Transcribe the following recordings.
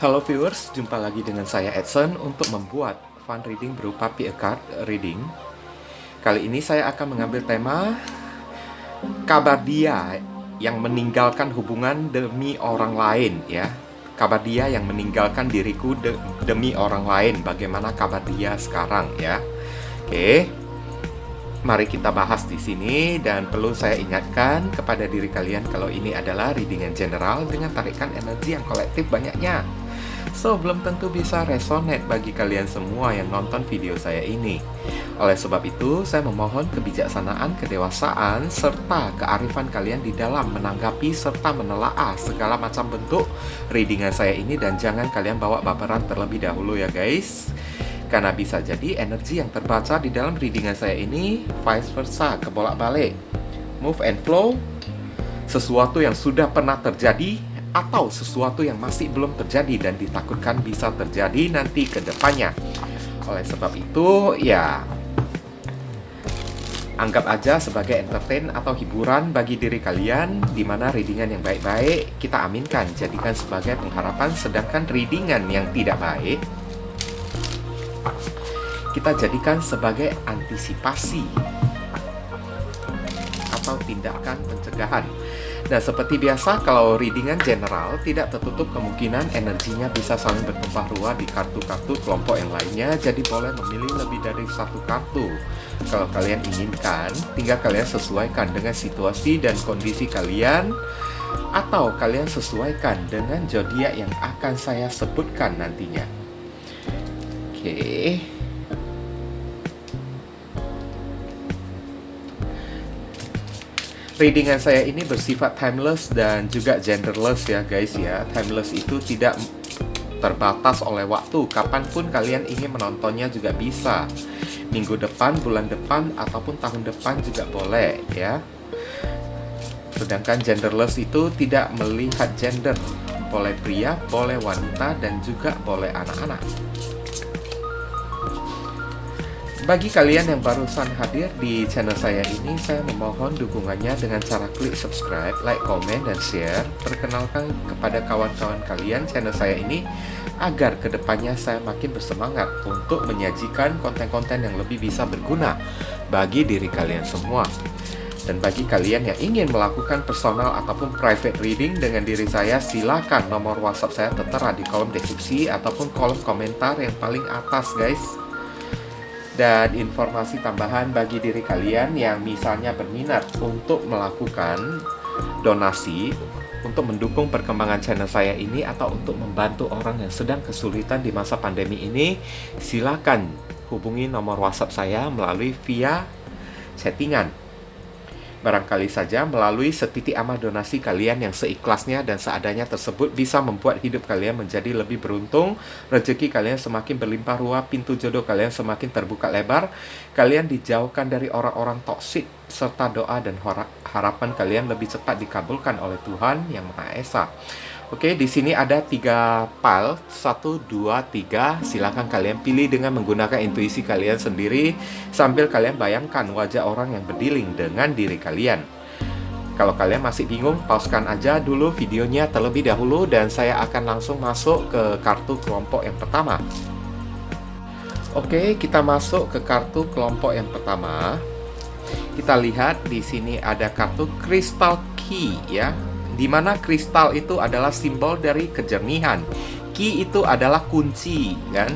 Halo viewers, jumpa lagi dengan saya Edson untuk membuat fun reading berupa PA card reading. Kali ini saya akan mengambil tema kabar dia yang meninggalkan hubungan demi orang lain ya. Kabar dia yang meninggalkan diriku demi orang lain. Bagaimana kabar dia sekarang ya? Oke. Mari kita bahas di sini, dan perlu saya ingatkan kepada diri kalian kalau ini adalah reading yang general dengan tarikan energi yang kolektif banyaknya. So, belum tentu bisa resonate bagi kalian semua yang nonton video saya ini. Oleh sebab itu, saya memohon kebijaksanaan, kedewasaan, serta kearifan kalian di dalam menanggapi serta menelaah segala macam bentuk readingan saya ini, dan jangan kalian bawa baperan terlebih dahulu ya guys. Karena bisa jadi energi yang terbaca di dalam readingan saya ini vice versa, kebolak-balik, move and flow, sesuatu yang sudah pernah terjadi atau sesuatu yang masih belum terjadi dan ditakutkan bisa terjadi nanti ke depannya. Oleh sebab itu, ya anggap aja sebagai entertain atau hiburan bagi diri kalian, di mana readingan yang baik-baik kita aminkan, jadikan sebagai pengharapan, sedangkan readingan yang tidak baik kita jadikan sebagai antisipasi atau tindakan pencegahan. Nah, seperti biasa, kalau readingan general tidak tertutup kemungkinan energinya bisa saling bertumpah ruah di kartu-kartu kelompok yang lainnya, jadi boleh memilih lebih dari satu kartu. Kalau kalian inginkan, tinggal kalian sesuaikan dengan situasi dan kondisi kalian, atau kalian sesuaikan dengan zodiak yang akan saya sebutkan nantinya. Oke. Readingan saya ini bersifat timeless dan juga genderless ya guys ya. Timeless itu tidak terbatas oleh waktu, kapanpun kalian ingin menontonnya juga bisa. Minggu depan, bulan depan, ataupun tahun depan juga boleh ya. Sedangkan genderless itu tidak melihat gender, boleh pria, boleh wanita, dan juga boleh anak-anak. Bagi kalian yang barusan hadir di channel saya ini, saya memohon dukungannya dengan cara klik subscribe, like, komen, dan share. Perkenalkan kepada kawan-kawan kalian channel saya ini, agar kedepannya saya makin bersemangat untuk menyajikan konten-konten yang lebih bisa berguna bagi diri kalian semua. Dan bagi kalian yang ingin melakukan personal ataupun private reading dengan diri saya, silakan nomor WhatsApp saya tertera di kolom deskripsi ataupun kolom komentar yang paling atas guys. Dan informasi tambahan bagi diri kalian yang misalnya berminat untuk melakukan donasi untuk mendukung perkembangan channel saya ini, atau untuk membantu orang yang sedang kesulitan di masa pandemi ini, silakan hubungi nomor WhatsApp saya melalui via chattingan. Barangkali saja melalui setitik amal donasi kalian yang seikhlasnya dan seadanya tersebut bisa membuat hidup kalian menjadi lebih beruntung, rezeki kalian semakin berlimpah ruah, pintu jodoh kalian semakin terbuka lebar, kalian dijauhkan dari orang-orang toksik, serta doa dan harapan kalian lebih cepat dikabulkan oleh Tuhan Yang Maha Esa. Oke, di sini ada 3 file, 1, 2, 3. Silakan kalian pilih dengan menggunakan intuisi kalian sendiri, sambil kalian bayangkan wajah orang yang berdealing dengan diri kalian. Kalau kalian masih bingung, pausekan aja dulu videonya terlebih dahulu, dan saya akan langsung masuk ke kartu kelompok yang pertama. Oke, kita masuk ke kartu kelompok yang pertama. Kita lihat di sini ada kartu Crystal Key ya, di mana kristal itu adalah simbol dari kejernihan. Key itu adalah kunci kan,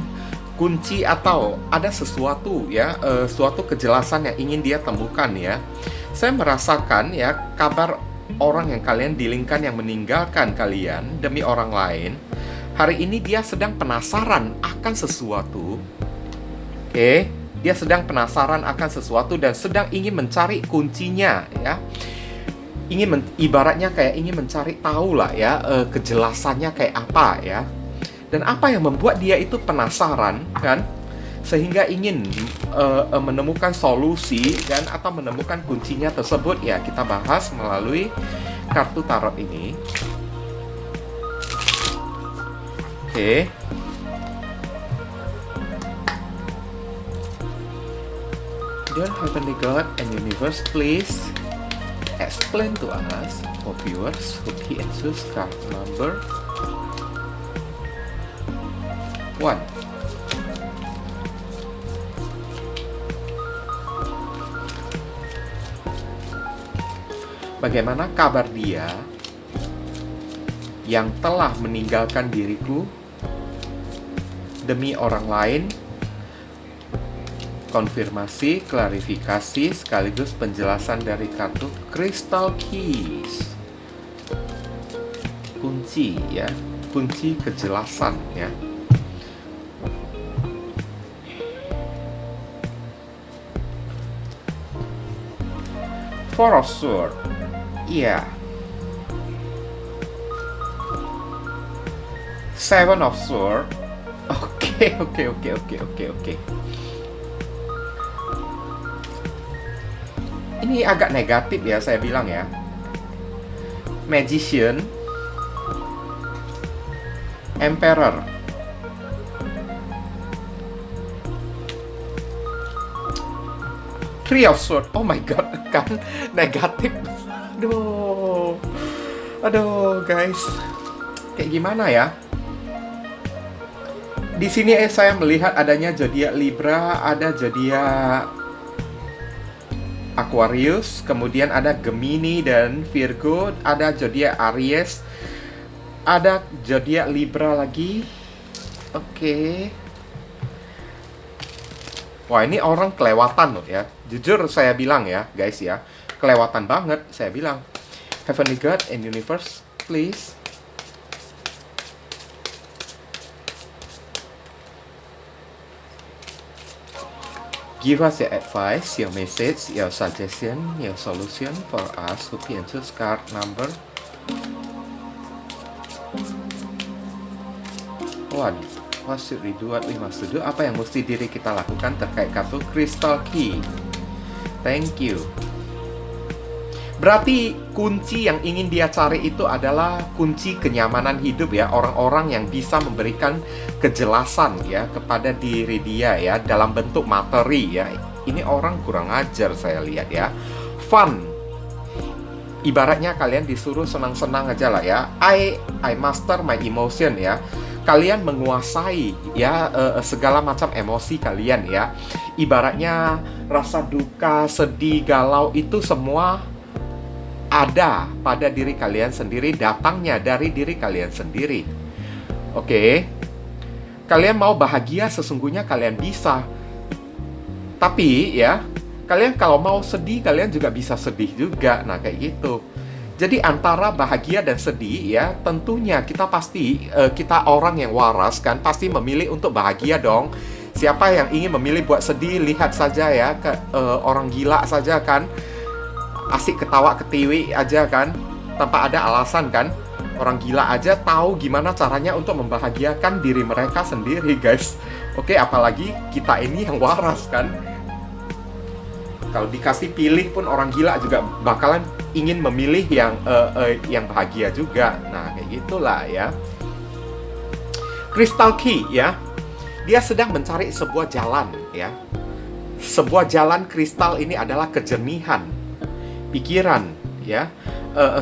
kunci atau ada sesuatu ya, suatu kejelasan yang ingin dia temukan ya. Saya merasakan ya, kabar orang yang kalian dealingkan yang meninggalkan kalian demi orang lain, hari ini dia sedang penasaran akan sesuatu. Oke, dia sedang penasaran akan sesuatu dan sedang ingin mencari kuncinya ya. Ibaratnya kayak ingin mencari tahu lah ya, kejelasannya kayak apa ya. Dan apa yang membuat dia itu penasaran kan, sehingga ingin menemukan solusi kan, atau menemukan kuncinya tersebut ya, kita bahas melalui kartu tarot ini. Oke. Dear Heavenly God and Universe, please explain to us, for viewers, who key and choose card number One. Bagaimana kabar dia yang telah meninggalkan diriku demi orang lain? Konfirmasi, klarifikasi, sekaligus penjelasan dari kartu Crystal Keys. Kunci ya, kunci kejelasan ya. Four of Swords. Iya. Seven of Swords. Oke. Ini agak negatif ya, saya bilang ya. Magician, Emperor. Three of Swords. Oh my god, kan negatif. Aduh guys. Kayak gimana ya? Di sini saya melihat adanya zodiak Libra, ada zodiak Aquarius, kemudian ada Gemini dan Virgo, ada zodiak Aries, ada zodiak Libra lagi. Oke. Wah, ini orang kelewatan loh ya. Jujur saya bilang ya, guys ya. Kelewatan banget saya bilang. Heavenly God and Universe, please. Give us your advice, your message, your suggestion, your solution for us to be and choose card number 1. What should we do? What we must do? Apa yang mesti diri kita lakukan terkait kartu Crystal Key? Thank you. Berarti kunci yang ingin dia cari itu adalah kunci kenyamanan hidup ya. Orang-orang yang bisa memberikan kejelasan ya kepada diri dia ya dalam bentuk materi ya. Ini orang kurang ajar saya lihat ya. Fun. Ibaratnya kalian disuruh senang-senang aja lah ya. I master my emotion ya. Kalian menguasai ya segala macam emosi kalian ya. Ibaratnya rasa duka, sedih, galau itu semua ada pada diri kalian sendiri, datangnya dari diri kalian sendiri. Oke. Kalian mau bahagia sesungguhnya kalian bisa. Tapi ya, kalian kalau mau sedih kalian juga bisa sedih juga. Nah, kayak gitu. Jadi antara bahagia dan sedih ya, tentunya kita pasti kita orang yang waras kan pasti memilih untuk bahagia dong. Siapa yang ingin memilih buat sedih, lihat saja ya orang gila saja kan. Asik ketawa ketiwi aja kan, tanpa ada alasan kan. Orang gila aja tahu gimana caranya untuk membahagiakan diri mereka sendiri, guys. Oke, apalagi kita ini yang waras kan. Kalau dikasih pilih pun orang gila juga bakalan ingin memilih yang bahagia juga. Nah, kayak gitulah ya. Crystal Key ya. Dia sedang mencari sebuah jalan ya. Sebuah jalan kristal ini adalah kejernihan pikiran ya.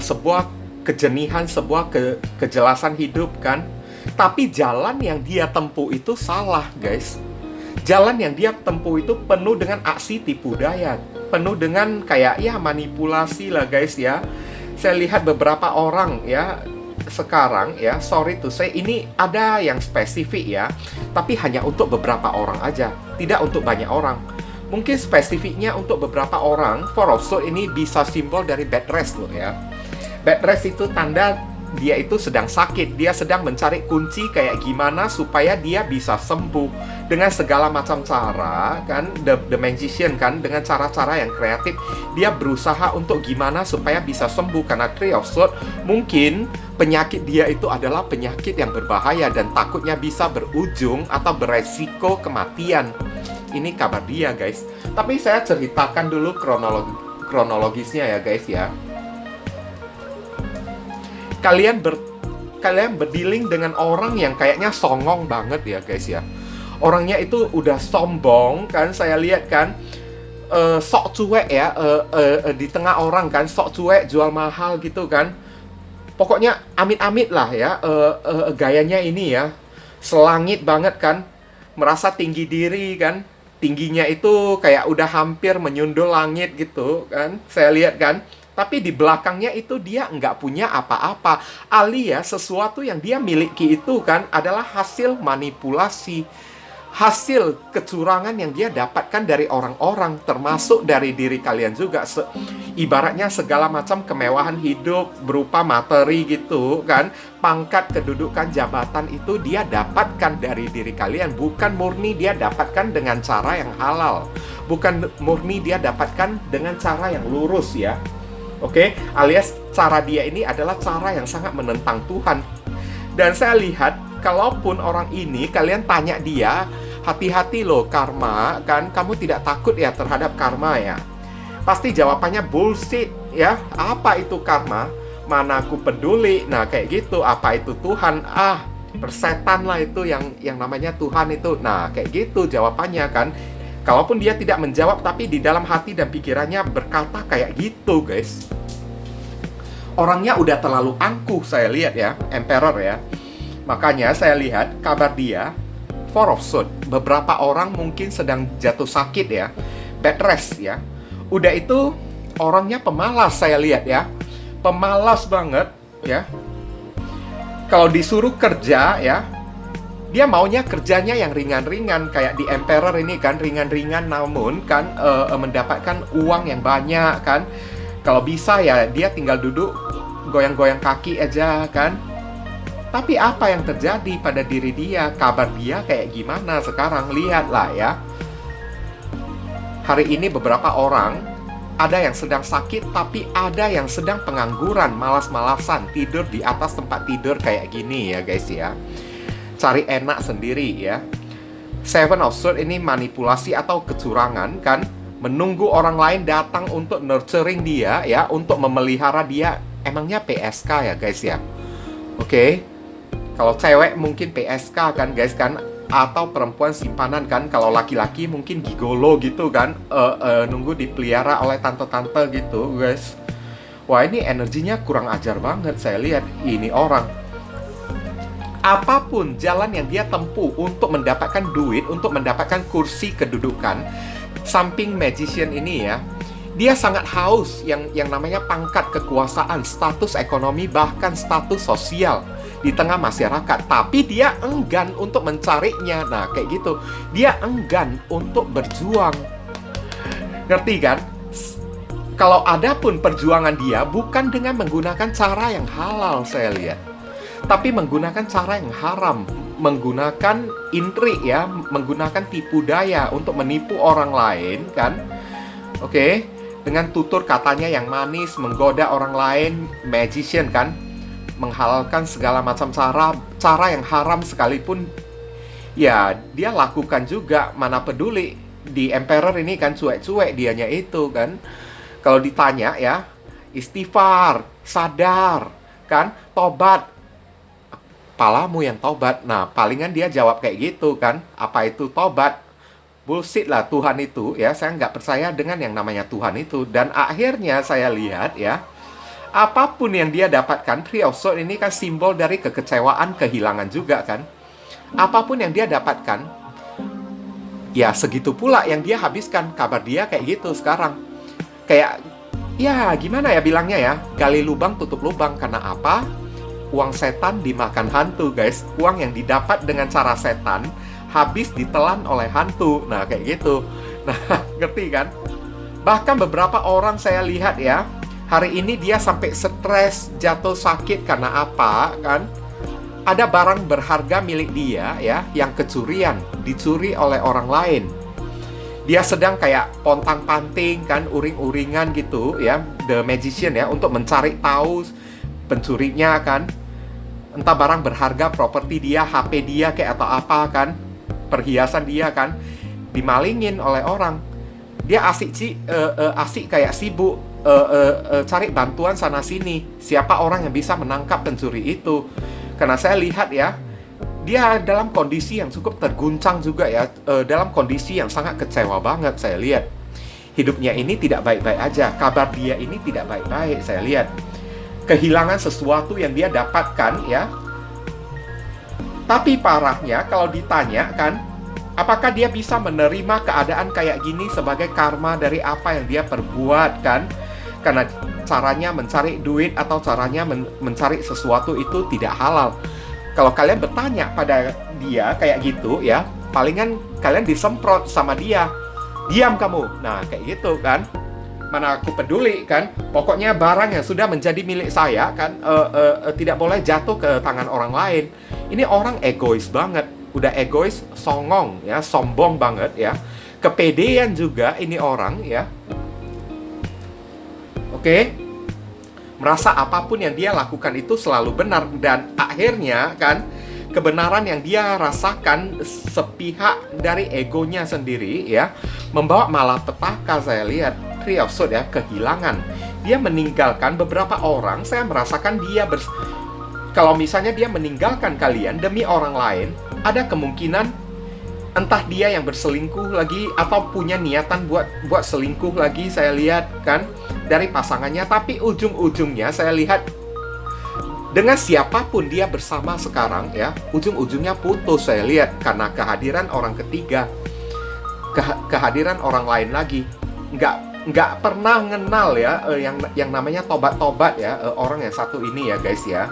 Sebuah kejenihan, sebuah kejelasan hidup kan. Tapi jalan yang dia tempuh itu salah, guys. Jalan yang dia tempuh itu penuh dengan aksi tipu daya, penuh dengan kayak ya manipulasi lah, guys ya. Saya lihat beberapa orang ya sekarang ya, sorry to say, ini ada yang spesifik ya, tapi hanya untuk beberapa orang aja, tidak untuk banyak orang. Mungkin spesifiknya untuk beberapa orang. Four of Swords ini bisa simbol dari bed rest loh ya. Bed rest itu tanda dia itu sedang sakit. Dia sedang mencari kunci kayak gimana supaya dia bisa sembuh dengan segala macam cara kan. The Magician kan, dengan cara-cara yang kreatif dia berusaha untuk gimana supaya bisa sembuh. Karena Three of Swords mungkin penyakit dia itu adalah penyakit yang berbahaya dan takutnya bisa berujung atau beresiko kematian. Ini kabar dia, guys. Tapi saya ceritakan dulu kronologisnya ya, guys ya. Kalian berdealing dengan orang yang kayaknya songong banget ya, guys ya. Orangnya itu udah sombong kan, saya lihat kan. Sok cuek ya, di tengah orang kan, sok cuek, jual mahal gitu kan. Pokoknya amit-amit lah ya, gayanya ini ya. selangit banget kan, merasa tinggi diri kan, tingginya itu kayak udah hampir menyundul langit gitu kan, saya lihat kan. Tapi di belakangnya itu dia nggak punya apa-apa, alias sesuatu yang dia miliki itu kan adalah hasil manipulasi, hasil kecurangan yang dia dapatkan dari orang-orang, termasuk dari diri kalian juga. Ibaratnya segala macam kemewahan hidup berupa materi gitu kan, pangkat, kedudukan, jabatan itu dia dapatkan dari diri kalian, bukan murni dia dapatkan dengan cara yang halal, bukan murni dia dapatkan dengan cara yang lurus ya. Oke, alias cara dia ini adalah cara yang sangat menentang Tuhan. Dan saya lihat, kalaupun orang ini kalian tanya dia, hati-hati loh karma, kan kamu tidak takut ya terhadap karma ya? Pasti jawabannya bullshit ya. Apa itu karma? Mana aku peduli. Nah kayak gitu. Apa itu Tuhan? Ah, persetan lah itu yang namanya Tuhan itu. Nah kayak gitu jawabannya kan. Kalaupun dia tidak menjawab, tapi di dalam hati dan pikirannya berkata kayak gitu, guys. Orangnya udah terlalu angkuh, saya lihat ya, Emperor ya. Makanya saya lihat kabar dia, Four of Swords. Beberapa orang mungkin sedang jatuh sakit ya, bed rest ya. Udah itu, orangnya pemalas, saya lihat ya. Pemalas banget ya. Kalau disuruh kerja ya, dia maunya kerjanya yang ringan-ringan, kayak di Emperor ini kan, ringan-ringan namun kan mendapatkan uang yang banyak kan. Kalau bisa ya dia tinggal duduk goyang-goyang kaki aja kan. Tapi apa yang terjadi pada diri dia, kabar dia kayak gimana sekarang, lihatlah ya. Hari ini beberapa orang, ada yang sedang sakit, tapi ada yang sedang pengangguran, malas-malasan, tidur di atas tempat tidur kayak gini ya guys ya. Cari enak sendiri ya. Seven of Swords ini manipulasi atau kecurangan kan, menunggu orang lain datang untuk nurturing dia ya, untuk memelihara dia. Emangnya PSK ya guys ya. Oke. Kalau cewek mungkin PSK kan guys kan, atau perempuan simpanan kan. Kalau laki-laki mungkin gigolo gitu kan, nunggu dipelihara oleh tante-tante gitu guys. Wah ini energinya kurang ajar banget saya lihat ini orang. Apapun jalan yang dia tempuh untuk mendapatkan duit, untuk mendapatkan kursi kedudukan, samping magician ini ya, dia sangat haus yang namanya pangkat, kekuasaan, status ekonomi, bahkan status sosial di tengah masyarakat. Tapi dia enggan untuk mencarinya. Nah kayak gitu, dia enggan untuk berjuang. Ngerti kan? Kalau ada pun perjuangan dia bukan dengan menggunakan cara yang halal saya lihat, tapi menggunakan cara yang haram, menggunakan intrik ya, menggunakan tipu daya untuk menipu orang lain kan. Oke, dengan tutur katanya yang manis, menggoda orang lain, magician kan, menghalalkan segala macam cara yang haram sekalipun ya dia lakukan juga, mana peduli. Di Emperor ini kan cuek-cuek dianya itu kan. Kalau ditanya ya, istighfar, sadar kan, tobat, palamu yang tobat. Nah, palingan dia jawab kayak gitu kan. Apa itu tobat? Bullshit lah Tuhan itu ya. Saya nggak percaya dengan yang namanya Tuhan itu. Dan akhirnya saya lihat ya, apapun yang dia dapatkan, Three of Swords ini kan simbol dari kekecewaan, kehilangan juga kan. Apapun yang dia dapatkan, ya segitu pula yang dia habiskan. Kabar dia kayak gitu sekarang. Kayak, ya gimana ya bilangnya ya, gali lubang tutup lubang. Karena apa? Uang setan dimakan hantu guys. Uang yang didapat dengan cara setan habis ditelan oleh hantu. Nah kayak gitu. Nah ngerti kan? Bahkan beberapa orang saya lihat ya, hari ini dia sampai stres, jatuh sakit karena apa kan? Ada barang berharga milik dia ya, yang kecurian, dicuri oleh orang lain. Dia sedang kayak pontang-panting kan, uring-uringan gitu ya, the magician ya, untuk mencari tahu pencurinya kan. Entah barang berharga, properti dia, HP dia kayak atau apa kan, perhiasan dia kan, dimalingin oleh orang. Dia asik kayak sibuk cari bantuan sana sini. Siapa orang yang bisa menangkap pencuri itu? Karena saya lihat ya, dia dalam kondisi yang cukup terguncang juga ya, dalam kondisi yang sangat kecewa banget saya lihat. Hidupnya ini tidak baik-baik aja, kabar dia ini tidak baik-baik saya lihat. Kehilangan sesuatu yang dia dapatkan ya. Tapi parahnya kalau ditanya kan, apakah dia bisa menerima keadaan kayak gini sebagai karma dari apa yang dia perbuat kan? Karena caranya mencari duit atau caranya mencari sesuatu itu tidak halal. Kalau kalian bertanya pada dia kayak gitu ya, palingan kalian disemprot sama dia. Diam kamu. Nah, kayak gitu kan. Mana aku peduli kan. Pokoknya barang yang sudah menjadi milik saya kan tidak boleh jatuh ke tangan orang lain. Ini orang egois banget. Udah egois, songong ya, sombong banget ya. Kepedean juga ini orang ya. Oke. Merasa apapun yang dia lakukan itu selalu benar, dan akhirnya kan kebenaran yang dia rasakan sepihak dari egonya sendiri ya, membawa malapetaka. Saya lihat Three of Swords ya, kehilangan. Dia meninggalkan beberapa orang. Saya merasakan dia kalau misalnya dia meninggalkan kalian demi orang lain, ada kemungkinan entah dia yang berselingkuh lagi atau punya niatan buat selingkuh lagi. Saya lihat kan dari pasangannya, tapi ujung-ujungnya saya lihat dengan siapapun dia bersama sekarang ya, ujung-ujungnya putus. Saya lihat karena kehadiran orang ketiga, kehadiran orang lain lagi. Nggak pernah ngenal ya yang namanya tobat-tobat ya, orang yang satu ini ya guys ya.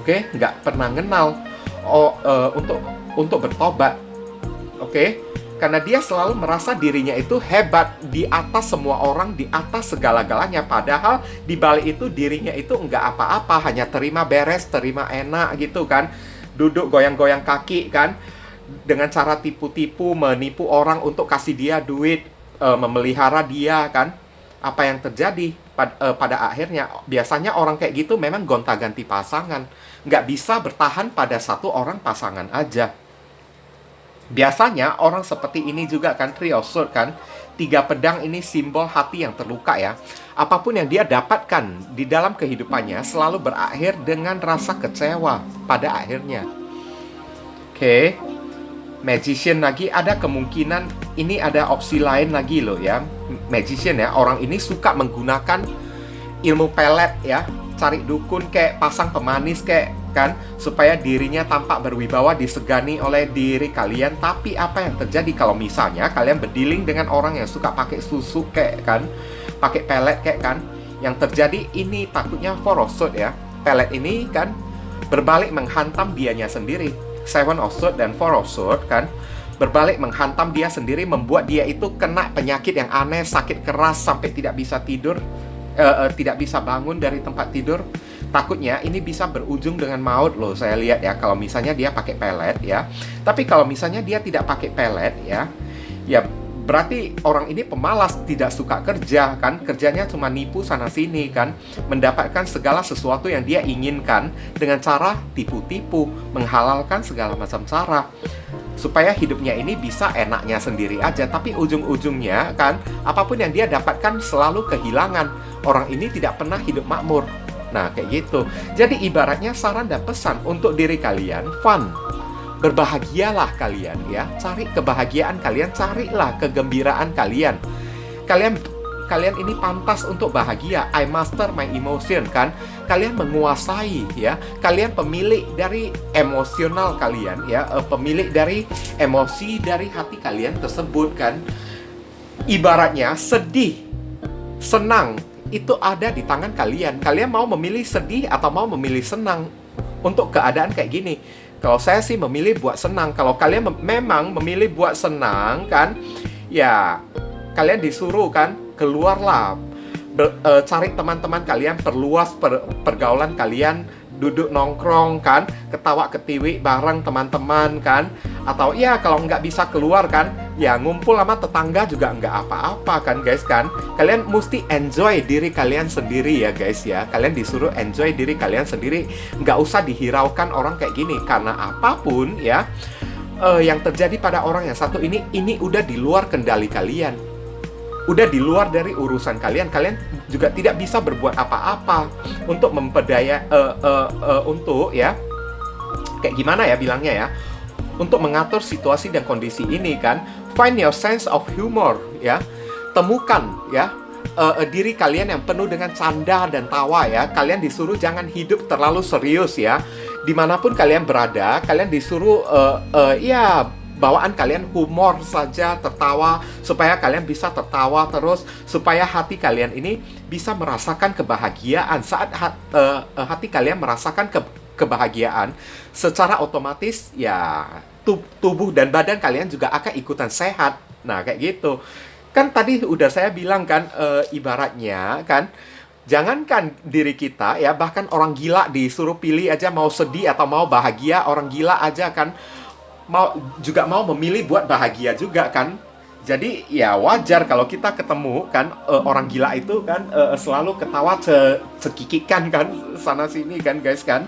Oke, nggak pernah ngenal untuk bertobat. Oke, karena dia selalu merasa dirinya itu hebat, di atas semua orang, di atas segala-galanya. Padahal di balik itu dirinya itu nggak apa-apa, hanya terima beres, terima enak gitu kan. Duduk goyang-goyang kaki kan, dengan cara tipu-tipu, menipu orang untuk kasih dia duit, memelihara dia kan. Apa yang terjadi pada akhirnya, biasanya orang kayak gitu memang gonta-ganti pasangan, nggak bisa bertahan pada satu orang pasangan aja. Biasanya orang seperti ini juga kan, Three of Swords kan, 3 pedang ini simbol hati yang terluka ya. Apapun yang dia dapatkan di dalam kehidupannya selalu berakhir dengan rasa kecewa pada akhirnya. Oke. Magician lagi, ada kemungkinan ini ada opsi lain lagi loh ya. Magician ya, orang ini suka menggunakan ilmu pelet ya, cari dukun kayak pasang pemanis kayak kan, supaya dirinya tampak berwibawa, disegani oleh diri kalian. Tapi apa yang terjadi kalau misalnya kalian berdealing dengan orang yang suka pakai susu kayak kan, pakai pelet kayak kan, yang terjadi ini takutnya Four of Swords ya. Pelet ini kan berbalik menghantam dianya sendiri. Seven of Swords dan Four of Swords kan berbalik menghantam dia sendiri, membuat dia itu kena penyakit yang aneh, sakit keras sampai tidak bisa tidur, tidak bisa bangun dari tempat tidur. Takutnya ini bisa berujung dengan maut loh, saya lihat ya, kalau misalnya dia pakai pelet ya. Tapi kalau misalnya dia tidak pakai pelet ya, ya berarti orang ini pemalas, tidak suka kerja kan, kerjanya cuma nipu sana sini kan, mendapatkan segala sesuatu yang dia inginkan dengan cara tipu-tipu, menghalalkan segala macam cara supaya hidupnya ini bisa enaknya sendiri aja. Tapi ujung-ujungnya kan, apapun yang dia dapatkan selalu kehilangan. Orang ini tidak pernah hidup makmur. Nah kayak gitu. Jadi ibaratnya saran dan pesan untuk diri kalian, fun, berbahagialah kalian ya, cari kebahagiaan kalian, carilah kegembiraan kalian. Kalian ini pantas untuk bahagia. I master my emotion kan. Kalian menguasai ya. Kalian pemilik dari emosional kalian ya, pemilik dari emosi dari hati kalian tersebut kan. Ibaratnya sedih, senang itu ada di tangan kalian. Kalian mau memilih sedih atau mau memilih senang untuk keadaan kayak gini? Kalau saya sih memilih buat senang. Kalau kalian memang memilih buat senang kan, ya kalian disuruh kan, keluarlah, cari teman-teman kalian, perluas pergaulan kalian, duduk nongkrong kan, ketawa ketiwi bareng teman-teman kan. Atau ya kalau nggak bisa keluar kan, ya ngumpul sama tetangga juga nggak apa-apa kan guys kan. Kalian mesti enjoy diri kalian sendiri ya guys ya. Kalian disuruh enjoy diri kalian sendiri, nggak usah dihiraukan orang kayak gini. Karena apapun ya yang terjadi pada orang yang satu ini udah di luar kendali kalian, udah di luar dari urusan kalian. Kalian juga tidak bisa berbuat apa-apa untuk memperdaya untuk ya, kayak gimana ya bilangnya ya, untuk mengatur situasi dan kondisi ini kan. Find your sense of humor ya. Temukan ya diri kalian yang penuh dengan canda dan tawa ya. Kalian disuruh jangan hidup terlalu serius ya. dimanapun kalian berada, kalian disuruh ya bawaan kalian humor saja, tertawa, supaya kalian bisa tertawa terus, supaya hati kalian ini bisa merasakan kebahagiaan. Saat hati kalian merasakan kebahagiaan, secara otomatis ya tubuh dan badan kalian juga akan ikutan sehat. Nah, kayak gitu. Kan tadi udah saya bilang kan, ibaratnya kan, jangankan diri kita ya, bahkan orang gila disuruh pilih aja mau sedih atau mau bahagia, orang gila aja kan mau memilih buat bahagia juga kan. Jadi ya wajar kalau kita ketemu kan, orang gila itu kan selalu ketawa cekikikan kan sana sini kan guys kan.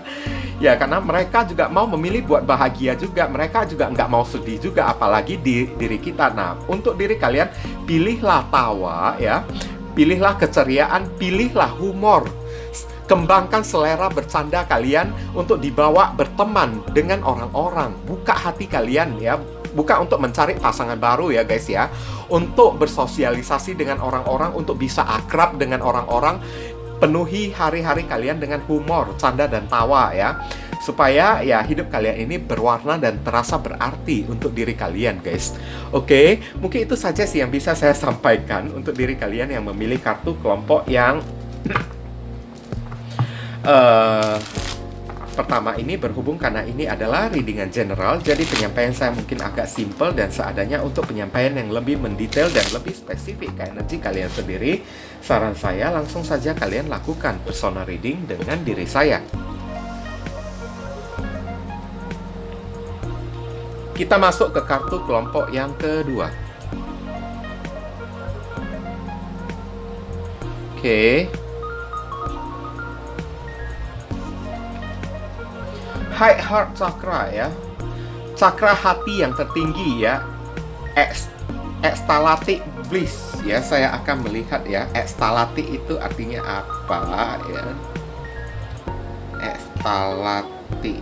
Ya karena mereka juga mau memilih buat bahagia juga, mereka juga nggak mau sedih juga, apalagi di diri kita. Nah, untuk diri kalian, pilihlah tawa ya, pilihlah keceriaan, pilihlah humor. Kembangkan selera bercanda kalian untuk dibawa berteman dengan orang-orang. Buka hati kalian ya, bukan untuk mencari pasangan baru ya guys ya, untuk bersosialisasi dengan orang-orang, untuk bisa akrab dengan orang-orang. Penuhi hari-hari kalian dengan humor, canda dan tawa ya, supaya ya hidup kalian ini berwarna dan terasa berarti untuk diri kalian guys. Oke, mungkin itu saja sih yang bisa saya sampaikan untuk diri kalian yang memilih kartu kelompok yang pertama ini, berhubung karena ini adalah readingan general, jadi penyampaian saya mungkin agak simple dan seadanya. Untuk penyampaian yang lebih mendetail dan lebih spesifik ke energi kalian sendiri, saran saya langsung saja kalian lakukan personal reading dengan diri saya. Kita masuk ke kartu kelompok yang kedua. Oke. High Heart Chakra ya, cakra hati yang tertinggi ya, Ecstatic Bliss ya. Saya akan melihat ya, ecstatic itu artinya apa ya. Ecstatic,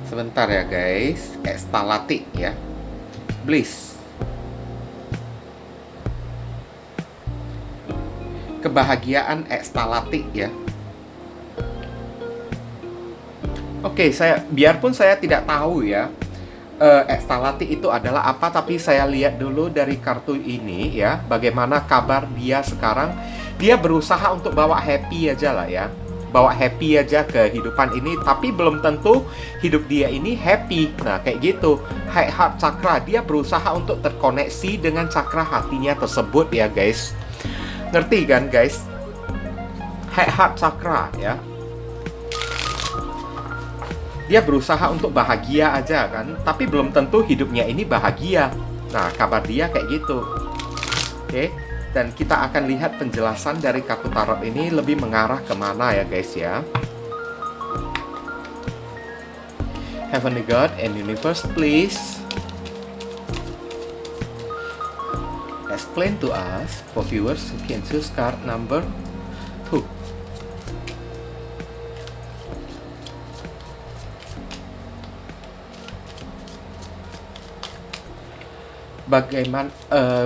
sebentar ya guys, ecstatic ya, bliss, kebahagiaan ecstatic ya. Oke, biarpun saya tidak tahu ya ecstatic itu adalah apa, tapi saya lihat dulu dari kartu ini ya, bagaimana kabar dia sekarang. Dia berusaha untuk bawa happy aja lah ya, bawa happy aja ke kehidupan ini, tapi belum tentu hidup dia ini happy. Nah, kayak gitu. High Heart Chakra, dia berusaha untuk terkoneksi dengan cakra hatinya tersebut ya guys. Ngerti kan guys? High Heart Chakra ya, dia berusaha untuk bahagia aja kan, tapi belum tentu hidupnya ini bahagia. Nah, kabar dia kayak gitu. Oke, dan kita akan lihat penjelasan dari kartu tarot ini lebih mengarah kemana ya guys ya. Heavenly God and Universe, please explain to us, for viewers who can choose card number 2.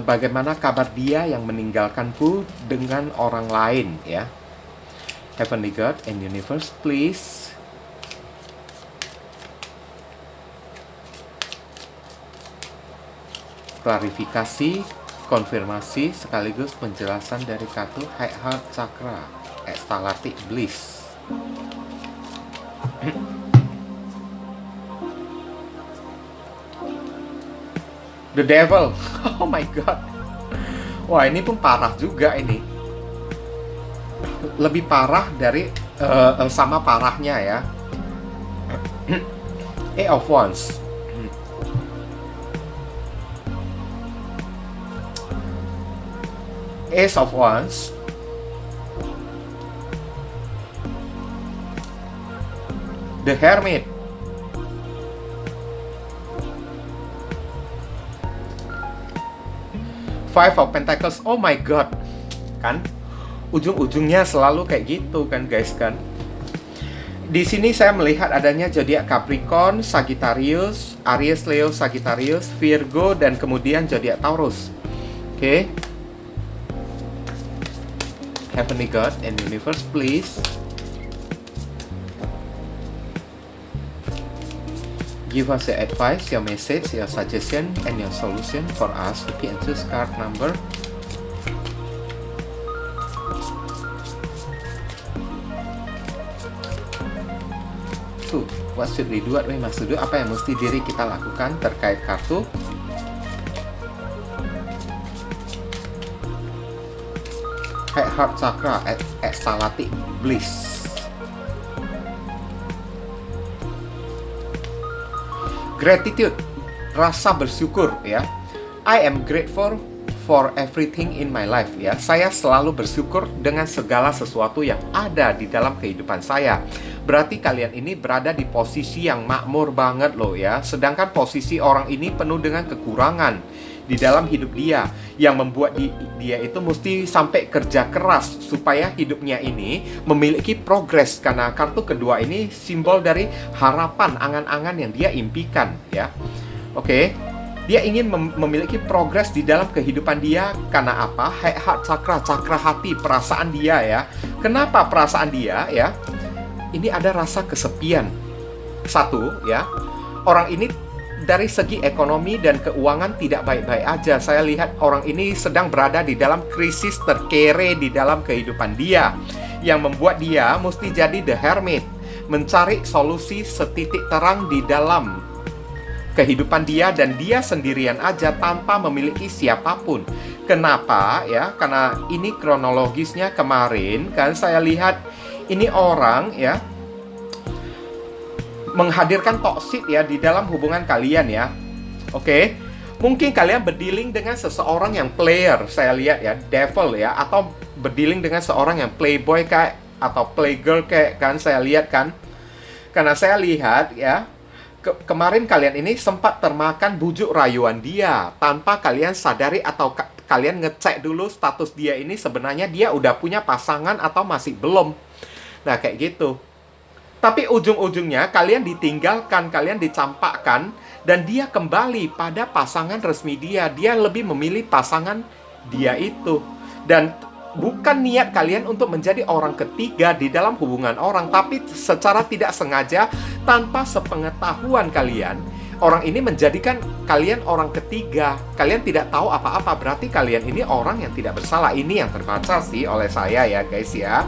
Bagaimana kabar dia yang meninggalkanku dengan orang lain ya. Heavenly God and Universe, please klarifikasi, konfirmasi sekaligus penjelasan dari kartu High Heart Chakra, Ecstatic Bliss. The Devil. Oh my god. Wah, ini pun parah juga ini. Lebih parah dari sama parahnya ya. Eight of Wands. Ace of Wands, The Hermit, Five of Pentacles. Oh my god, kan ujung-ujungnya selalu kayak gitu kan guys kan. Di sini saya melihat adanya zodiak Capricorn, Sagittarius, Aries, Leo, Sagittarius, Virgo, dan kemudian zodiak Taurus. Oke. Heavenly God and Universe, please give us your advice, your message, your suggestion, and your solution for us to pick and choose card number 2. What should we do? What we must do? Apa yang mesti diri kita lakukan terkait kartu? Heart Chakra, Ecstatic Bliss. Gratitude, rasa bersyukur ya. I am grateful for everything in my life ya. Saya selalu bersyukur dengan segala sesuatu yang ada di dalam kehidupan saya. Berarti kalian ini berada di posisi yang makmur banget loh ya. Sedangkan posisi orang ini penuh dengan kekurangan di dalam hidup dia, yang membuat dia itu mesti sampai kerja keras supaya hidupnya ini memiliki progres, karena kartu kedua ini simbol dari harapan, angan-angan yang dia impikan ya. Oke, dia ingin memiliki progres di dalam kehidupan dia. Karena apa? Heart Chakra, cakra hati, perasaan dia ya. Kenapa perasaan dia ya? Ini ada rasa kesepian. Satu ya, orang ini dari segi ekonomi dan keuangan tidak baik-baik aja. Saya lihat orang ini sedang berada di dalam krisis terkere di dalam kehidupan dia, yang membuat dia mesti jadi the hermit, mencari solusi setitik terang di dalam kehidupan dia, dan dia sendirian aja tanpa memiliki siapapun. Kenapa ya? Karena ini kronologisnya kemarin kan saya lihat ini orang ya menghadirkan toxic ya di dalam hubungan kalian ya. Oke. Mungkin kalian berdealing dengan seseorang yang player, saya lihat ya, devil ya, atau berdealing dengan seorang yang playboy kayak atau playgirl kayak kan saya lihat kan. Karena saya lihat ya, kemarin kalian ini sempat termakan bujuk rayuan dia tanpa kalian sadari atau kalian ngecek dulu status dia ini sebenarnya dia udah punya pasangan atau masih belum. Nah, kayak gitu. Tapi ujung-ujungnya kalian ditinggalkan, kalian dicampakkan, dan dia kembali pada pasangan resmi dia. Dia lebih memilih pasangan dia itu. Dan bukan niat kalian untuk menjadi orang ketiga di dalam hubungan orang, tapi secara tidak sengaja, tanpa sepengetahuan kalian, orang ini menjadikan kalian orang ketiga. Kalian tidak tahu apa-apa, berarti kalian ini orang yang tidak bersalah. Ini yang terbaca sih oleh saya ya guys ya.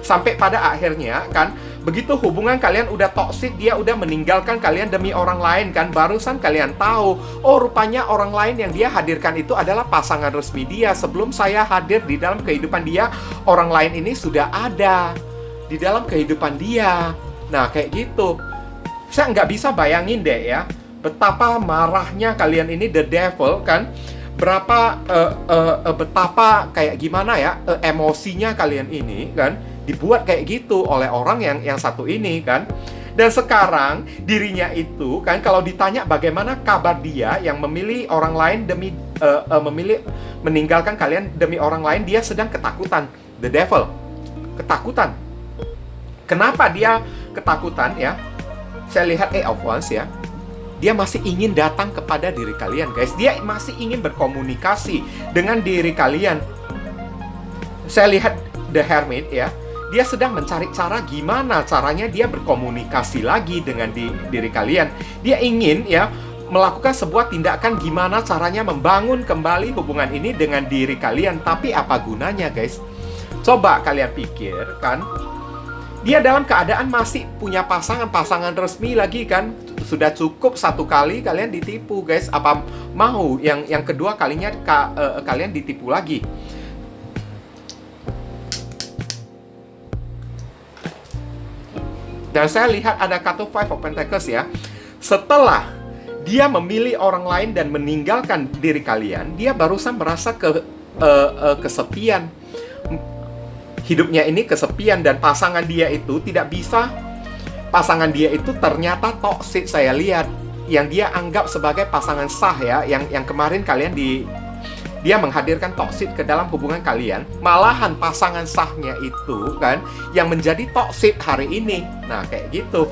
Sampai pada akhirnya kan, begitu hubungan kalian udah toksik, dia udah meninggalkan kalian demi orang lain kan. Barusan kalian tahu, oh rupanya orang lain yang dia hadirkan itu adalah pasangan resmi dia. Sebelum saya hadir di dalam kehidupan dia, orang lain ini sudah ada di dalam kehidupan dia. Nah kayak gitu. Saya nggak bisa bayangin deh ya, betapa marahnya kalian ini, the devil kan. Betapa kayak gimana ya, emosinya kalian ini kan dibuat kayak gitu oleh orang yang satu ini kan. Dan sekarang dirinya itu kan, kalau ditanya bagaimana kabar dia yang memilih orang lain demi meninggalkan kalian demi orang lain, dia sedang ketakutan. The devil ketakutan. Kenapa dia ketakutan ya? Saya lihat Eight of Wands ya. Dia masih ingin datang kepada diri kalian guys. Dia masih ingin berkomunikasi dengan diri kalian. Saya lihat The Hermit ya. Dia sedang mencari cara gimana caranya dia berkomunikasi lagi dengan diri kalian. Dia ingin ya melakukan sebuah tindakan gimana caranya membangun kembali hubungan ini dengan diri kalian. Tapi apa gunanya guys? Coba kalian pikir kan. Dia dalam keadaan masih punya pasangan resmi lagi kan. Sudah cukup satu kali kalian ditipu guys. Apa mau yang kedua kalinya kalian ditipu lagi? Dan saya lihat ada kartu Five of Pentacles ya. Setelah dia memilih orang lain dan meninggalkan diri kalian, dia barusan merasa kesepian. Hidupnya ini kesepian, dan pasangan dia itu tidak bisa. Pasangan dia itu ternyata toksik saya lihat. Yang dia anggap sebagai pasangan sah ya. Yang kemarin kalian dia menghadirkan toksik ke dalam hubungan kalian. Malahan pasangan sahnya itu kan yang menjadi toksik hari ini. Nah kayak gitu.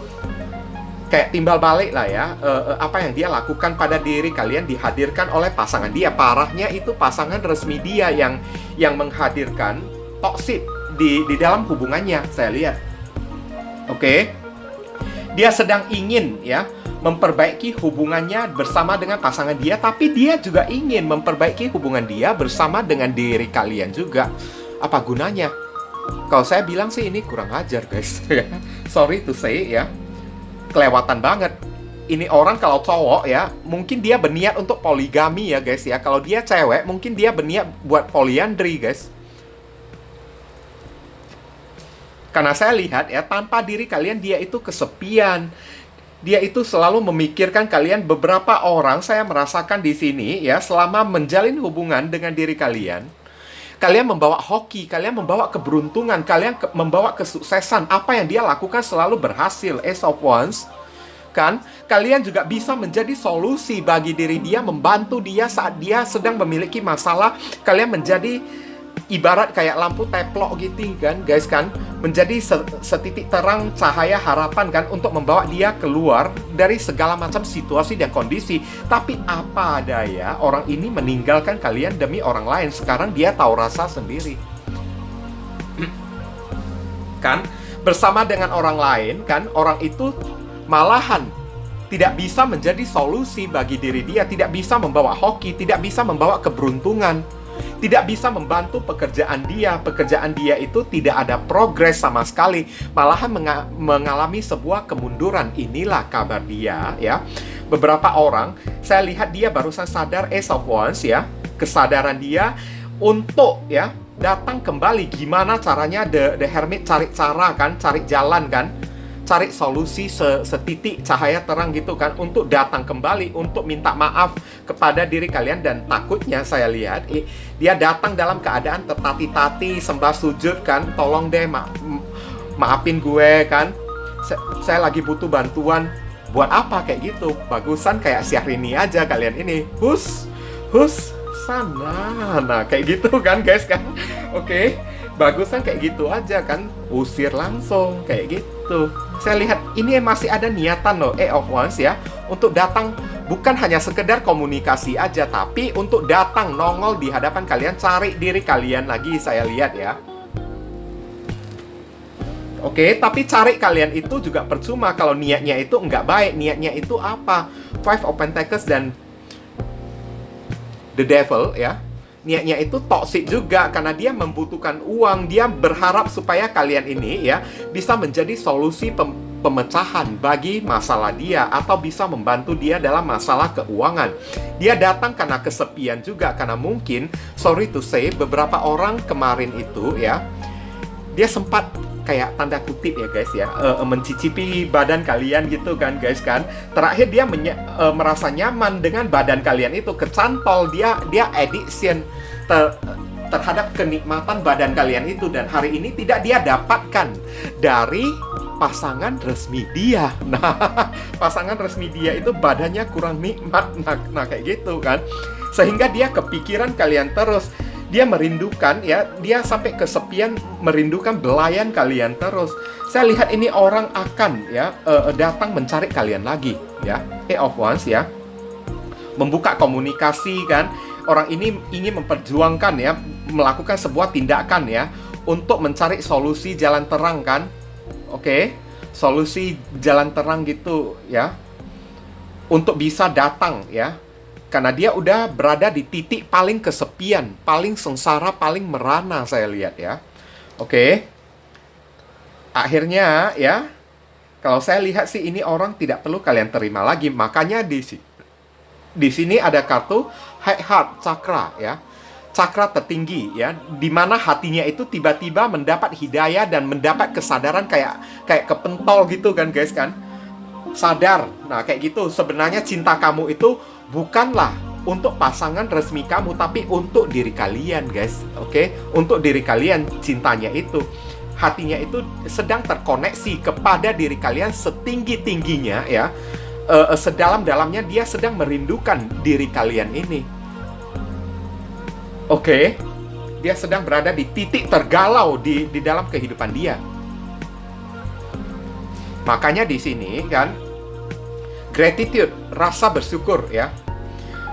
Kayak timbal balik lah ya. Apa yang dia lakukan pada diri kalian dihadirkan oleh pasangan dia. Parahnya itu pasangan resmi dia yang menghadirkan toksik. di dalam hubungannya, saya lihat. Oke. Dia sedang ingin ya memperbaiki hubungannya bersama dengan pasangan dia, tapi dia juga ingin memperbaiki hubungan dia bersama dengan diri kalian juga. Apa gunanya? Kalau saya bilang sih ini kurang ajar, guys. Sorry to say ya. Kelewatan banget. Ini orang kalau cowok ya, mungkin dia berniat untuk poligami ya, guys ya. Kalau dia cewek, mungkin dia berniat buat poliandri, guys. Karena saya lihat ya, tanpa diri kalian dia itu kesepian. Dia itu selalu memikirkan kalian. Beberapa orang saya merasakan di sini ya, selama menjalin hubungan dengan diri kalian, kalian membawa hoki, kalian membawa keberuntungan, kalian membawa kesuksesan. Apa yang dia lakukan selalu berhasil. Ace of Wands, kan? Kalian juga bisa menjadi solusi bagi diri dia, membantu dia saat dia sedang memiliki masalah. Kalian menjadi ibarat kayak lampu teplok gitu kan, guys kan, menjadi setitik terang cahaya harapan kan, untuk membawa dia keluar dari segala macam situasi dan kondisi. Tapi apa daya, orang ini meninggalkan kalian demi orang lain. Sekarang dia tahu rasa sendiri. Kan, bersama dengan orang lain kan, orang itu malahan tidak bisa menjadi solusi bagi diri dia, tidak bisa membawa hoki, tidak bisa membawa keberuntungan, tidak bisa membantu pekerjaan dia. Pekerjaan dia itu tidak ada progres sama sekali, malahan mengalami sebuah kemunduran. Inilah kabar dia ya. Beberapa orang, saya lihat dia barusan sadar, Ace of Wands ya. Kesadaran dia untuk ya datang kembali. Gimana caranya the Hermit cari cara kan, cari jalan kan, cari solusi setitik cahaya terang gitu kan, untuk datang kembali, untuk minta maaf kepada diri kalian. Dan takutnya saya lihat dia datang dalam keadaan tertati-tati, sembah sujud kan, tolong deh maafin gue kan, saya lagi butuh bantuan. Buat apa kayak gitu? Bagusan kayak Syahrini aja kalian ini, hus sana, nah kayak gitu kan, guys kan. Oke. Bagusan kayak gitu aja kan, usir langsung kayak gitu. Saya lihat ini masih ada niatan loh, Eight of Wands ya, untuk datang, bukan hanya sekedar komunikasi aja, tapi untuk datang nongol di hadapan kalian, cari diri kalian lagi, saya lihat ya. Oke, tapi cari kalian itu juga percuma kalau niatnya itu nggak baik. Niatnya itu apa? Five of Pentacles dan The Devil ya. Niatnya itu toksik juga, karena dia membutuhkan uang. Dia berharap supaya kalian ini ya bisa menjadi solusi pemecahan bagi masalah dia, atau bisa membantu dia dalam masalah keuangan. Dia datang karena kesepian juga, karena mungkin, sorry to say, beberapa orang kemarin itu ya, dia sempat kayak tanda kutip ya guys ya, mencicipi badan kalian gitu kan, guys kan. Terakhir dia merasa nyaman dengan badan kalian itu, kecantol, dia addiction terhadap kenikmatan badan kalian itu. Dan hari ini tidak dia dapatkan dari pasangan resmi dia. Nah, pasangan resmi dia itu badannya kurang nikmat, nah kayak gitu kan, sehingga dia kepikiran kalian terus. Dia merindukan ya, dia sampai kesepian, merindukan belayan kalian terus. Saya lihat ini orang akan ya datang mencari kalian lagi ya. Eight of Wands ya, membuka komunikasi kan. Orang ini ingin memperjuangkan ya, melakukan sebuah tindakan ya, untuk mencari solusi jalan terang kan. Oke, solusi jalan terang gitu ya, untuk bisa datang ya. Karena dia udah berada di titik paling kesepian, paling sengsara, paling merana, saya lihat ya. Oke. Akhirnya ya, kalau saya lihat sih ini orang tidak perlu kalian terima lagi. Makanya di sini ada kartu High Heart Chakra ya. Cakra tertinggi ya, di mana hatinya itu tiba-tiba mendapat hidayah dan mendapat kesadaran, kayak kepentol gitu kan, guys kan. Sadar. Nah, kayak gitu. Sebenarnya cinta kamu itu bukanlah untuk pasangan resmi kamu, tapi untuk diri kalian, guys. Oke? Untuk diri kalian, cintanya itu, hatinya itu sedang terkoneksi kepada diri kalian setinggi-tingginya ya. Sedalam-dalamnya dia sedang merindukan diri kalian ini. Oke? Dia sedang berada di titik tergalau di dalam kehidupan dia. Makanya di sini kan, gratitude, rasa bersyukur ya.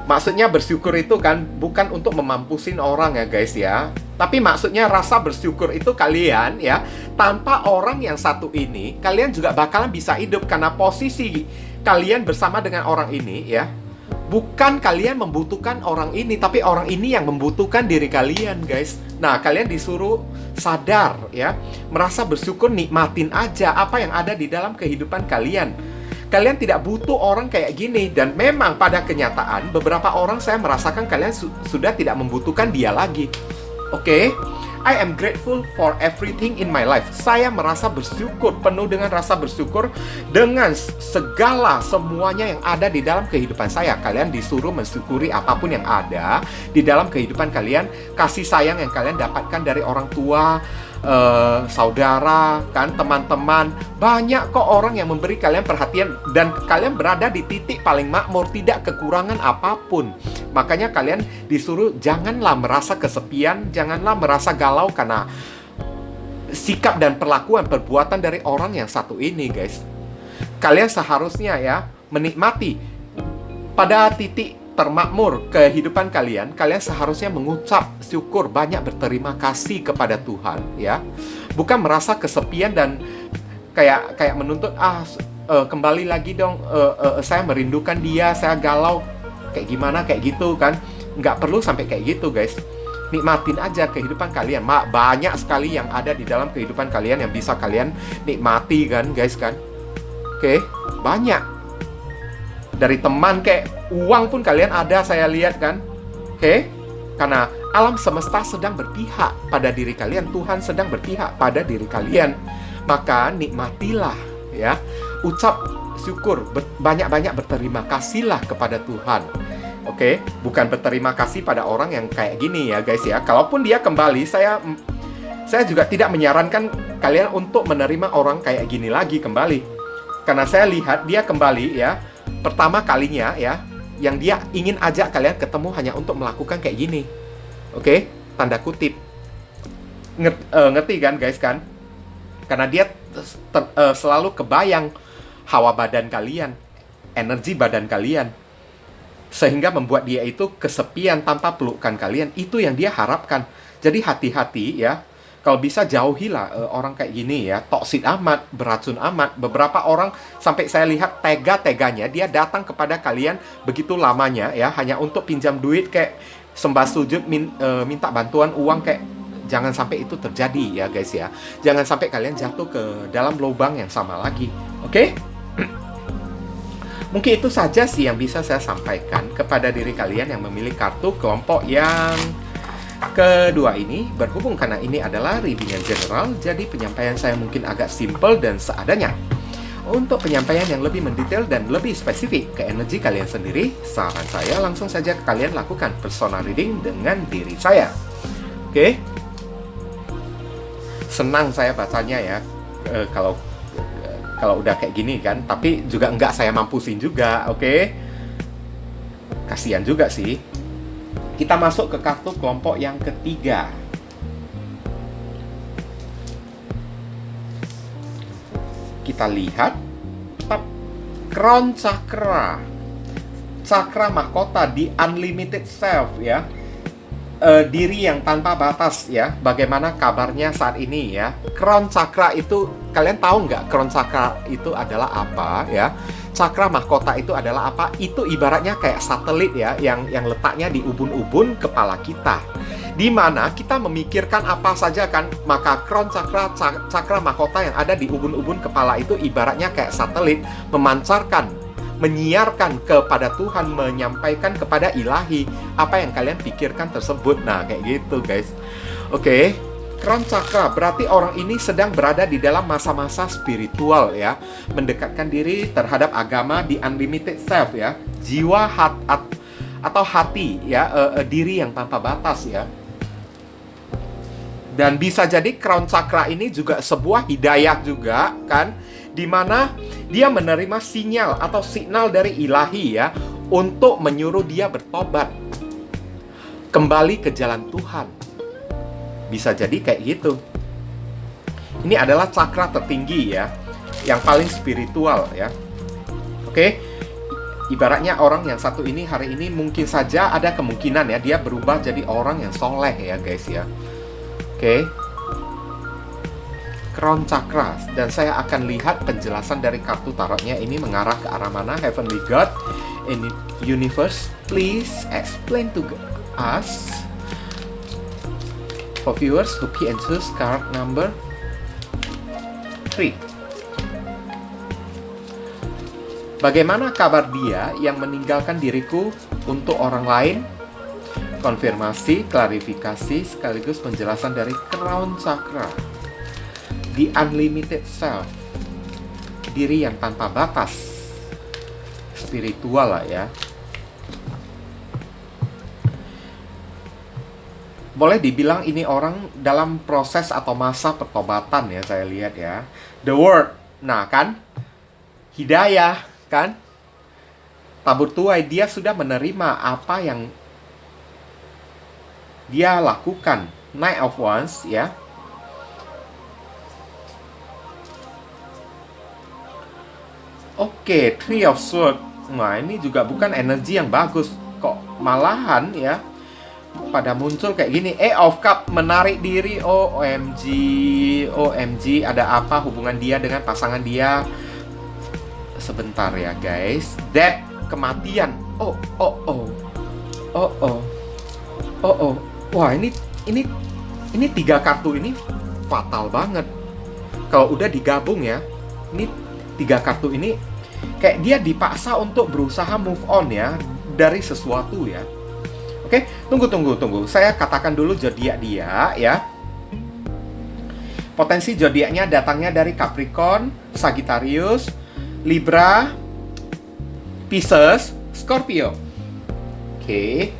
Maksudnya bersyukur itu kan bukan untuk memampusin orang ya guys ya. Tapi maksudnya rasa bersyukur itu kalian ya, tanpa orang yang satu ini, kalian juga bakalan bisa hidup karena posisi kalian bersama dengan orang ini ya. Bukan kalian membutuhkan orang ini, tapi orang ini yang membutuhkan diri kalian guys. Nah, kalian disuruh sadar ya, merasa bersyukur, nikmatin aja apa yang ada di dalam kehidupan kalian. Kalian tidak butuh orang kayak gini. Dan memang pada kenyataan beberapa orang saya merasakan kalian sudah tidak membutuhkan dia lagi. Oke? I am grateful for everything in my life. Saya merasa bersyukur, penuh dengan rasa bersyukur dengan segala semuanya yang ada di dalam kehidupan saya. Kalian disuruh mensyukuri apapun yang ada di dalam kehidupan kalian. Kasih sayang yang kalian dapatkan dari orang tua, saudara, kan, teman-teman. Banyak kok orang yang memberi kalian perhatian. Dan kalian berada di titik paling makmur, tidak kekurangan apapun. Makanya kalian disuruh janganlah merasa kesepian, janganlah merasa galau karena sikap dan perbuatan dari orang yang satu ini guys. Kalian seharusnya ya menikmati pada titik termakmur kehidupan kalian. Kalian seharusnya mengucap syukur, banyak berterima kasih kepada Tuhan ya. Bukan merasa kesepian dan kayak menuntut kembali lagi dong, saya merindukan dia, saya galau kayak gimana, kayak gitu kan. Nggak perlu sampai kayak gitu guys. Nikmatin aja kehidupan kalian. Banyak sekali yang ada di dalam kehidupan kalian yang bisa kalian nikmati kan guys kan. Oke, banyak. Dari teman, kayak uang pun kalian ada, saya lihat kan. Oke, karena alam semesta sedang berpihak pada diri kalian. Tuhan sedang berpihak pada diri kalian. Maka nikmatilah ya. Ucap syukur, banyak-banyak berterima kasihlah kepada Tuhan. Oke, bukan berterima kasih pada orang yang kayak gini ya guys ya. Kalaupun dia kembali, saya juga tidak menyarankan kalian untuk menerima orang kayak gini lagi kembali. Karena saya lihat dia kembali ya, pertama kalinya ya, yang dia ingin ajak kalian ketemu hanya untuk melakukan kayak gini. Oke, tanda kutip. Ngerti kan guys kan? Karena dia selalu kebayang hawa badan kalian, energi badan kalian, sehingga membuat dia itu kesepian tanpa pelukan kalian. Itu yang dia harapkan. Jadi hati-hati ya. Kalau bisa jauhilah orang kayak gini ya. Toksik amat, beracun amat. Beberapa orang sampai saya lihat tega-teganya dia datang kepada kalian begitu lamanya ya, hanya untuk pinjam duit, kayak sembah sujud, minta bantuan uang. Kayak jangan sampai itu terjadi ya guys ya. Jangan sampai kalian jatuh ke dalam lubang yang sama lagi. Oke? Mungkin itu saja sih yang bisa saya sampaikan kepada diri kalian yang memilih kartu kelompok yang kedua ini. Berhubung karena ini adalah reading yang general, jadi penyampaian saya mungkin agak simple dan seadanya. Untuk penyampaian yang lebih mendetail dan lebih spesifik ke energi kalian sendiri, saran saya langsung saja kalian lakukan personal reading dengan diri saya. Oke? Senang saya bacanya ya, kalau udah kayak gini kan, tapi juga enggak saya mampusin juga, oke? Kasihan juga sih. Kita masuk ke kartu kelompok yang ketiga. Kita lihat Crown Chakra. Chakra mahkota di Unlimited Self ya. Diri yang tanpa batas ya. Bagaimana kabarnya saat ini ya? Crown Chakra itu, kalian tahu nggak Crown Chakra itu adalah apa ya? Chakra mahkota itu adalah apa? Itu ibaratnya kayak satelit ya, yang letaknya di ubun-ubun kepala kita. Di mana kita memikirkan apa saja kan, maka Crown Chakra, Chakra mahkota yang ada di ubun-ubun kepala itu ibaratnya kayak satelit, memancarkan, menyiarkan kepada Tuhan, menyampaikan kepada ilahi apa yang kalian pikirkan tersebut. Nah, kayak gitu guys. Oke, Crown Chakra berarti orang ini sedang berada di dalam masa-masa spiritual ya, mendekatkan diri terhadap agama di Unlimited Self ya, jiwa atau hati ya, diri yang tanpa batas ya. Dan bisa jadi Crown Chakra ini juga sebuah hidayah juga kan, di mana dia menerima sinyal atau signal dari ilahi ya, untuk menyuruh dia bertobat, kembali ke jalan Tuhan. Bisa jadi kayak gitu. Ini adalah chakra tertinggi ya, yang paling spiritual ya. Oke, Ibaratnya orang yang satu ini hari ini mungkin saja ada kemungkinan ya dia berubah jadi orang yang soleh ya guys ya. Oke. Crown Chakra, dan saya akan lihat penjelasan dari kartu tarotnya ini mengarah ke arah mana. Heavenly God in universe, please explain to us for viewers who pick and choose card number 3. Bagaimana kabar dia yang meninggalkan diriku untuk orang lain? Konfirmasi, klarifikasi, sekaligus penjelasan dari Crown Chakra. The Unlimited Self, diri yang tanpa batas, spiritual lah ya. Boleh dibilang ini orang dalam proses atau masa pertobatan ya, saya lihat ya. The Word, nah kan, hidayah kan, tabur tuai, dia sudah menerima apa yang dia lakukan. Knight of Wands ya. Oke, Three of Swords. Nah, ini juga bukan energi yang bagus. Kok malahan ya pada muncul kayak gini. Of Cup, menarik diri. OMG, OMG, ada apa hubungan dia dengan pasangan dia? Sebentar ya guys. Death, kematian. Wah, ini 3 kartu ini fatal banget. Kalau udah digabung ya, ini 3 kartu ini kayak dia dipaksa untuk berusaha move on ya dari sesuatu ya. Oke, tunggu. Saya katakan dulu zodiak dia ya. Potensi zodiaknya datangnya dari Capricorn, Sagittarius, Libra, Pisces, Scorpio. Oke.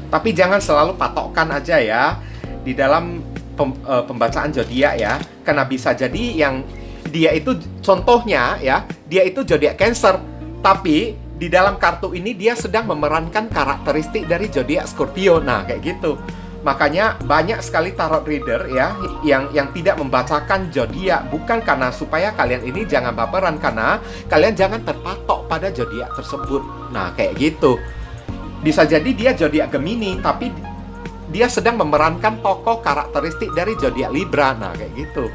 Tapi jangan selalu patokkan aja ya di dalam pembacaan zodiak ya, karena bisa jadi yang dia itu contohnya ya, dia itu zodiak Cancer, tapi di dalam kartu ini dia sedang memerankan karakteristik dari zodiak Scorpio. Nah, kayak gitu. Makanya banyak sekali tarot reader ya yang tidak membacakan zodiak, bukan karena supaya kalian ini jangan baperan, karena kalian jangan terpatok pada zodiak tersebut. Nah, kayak gitu. Bisa jadi dia zodiak Gemini, tapi dia sedang memerankan tokoh karakteristik dari zodiak Libra. Nah, kayak gitu.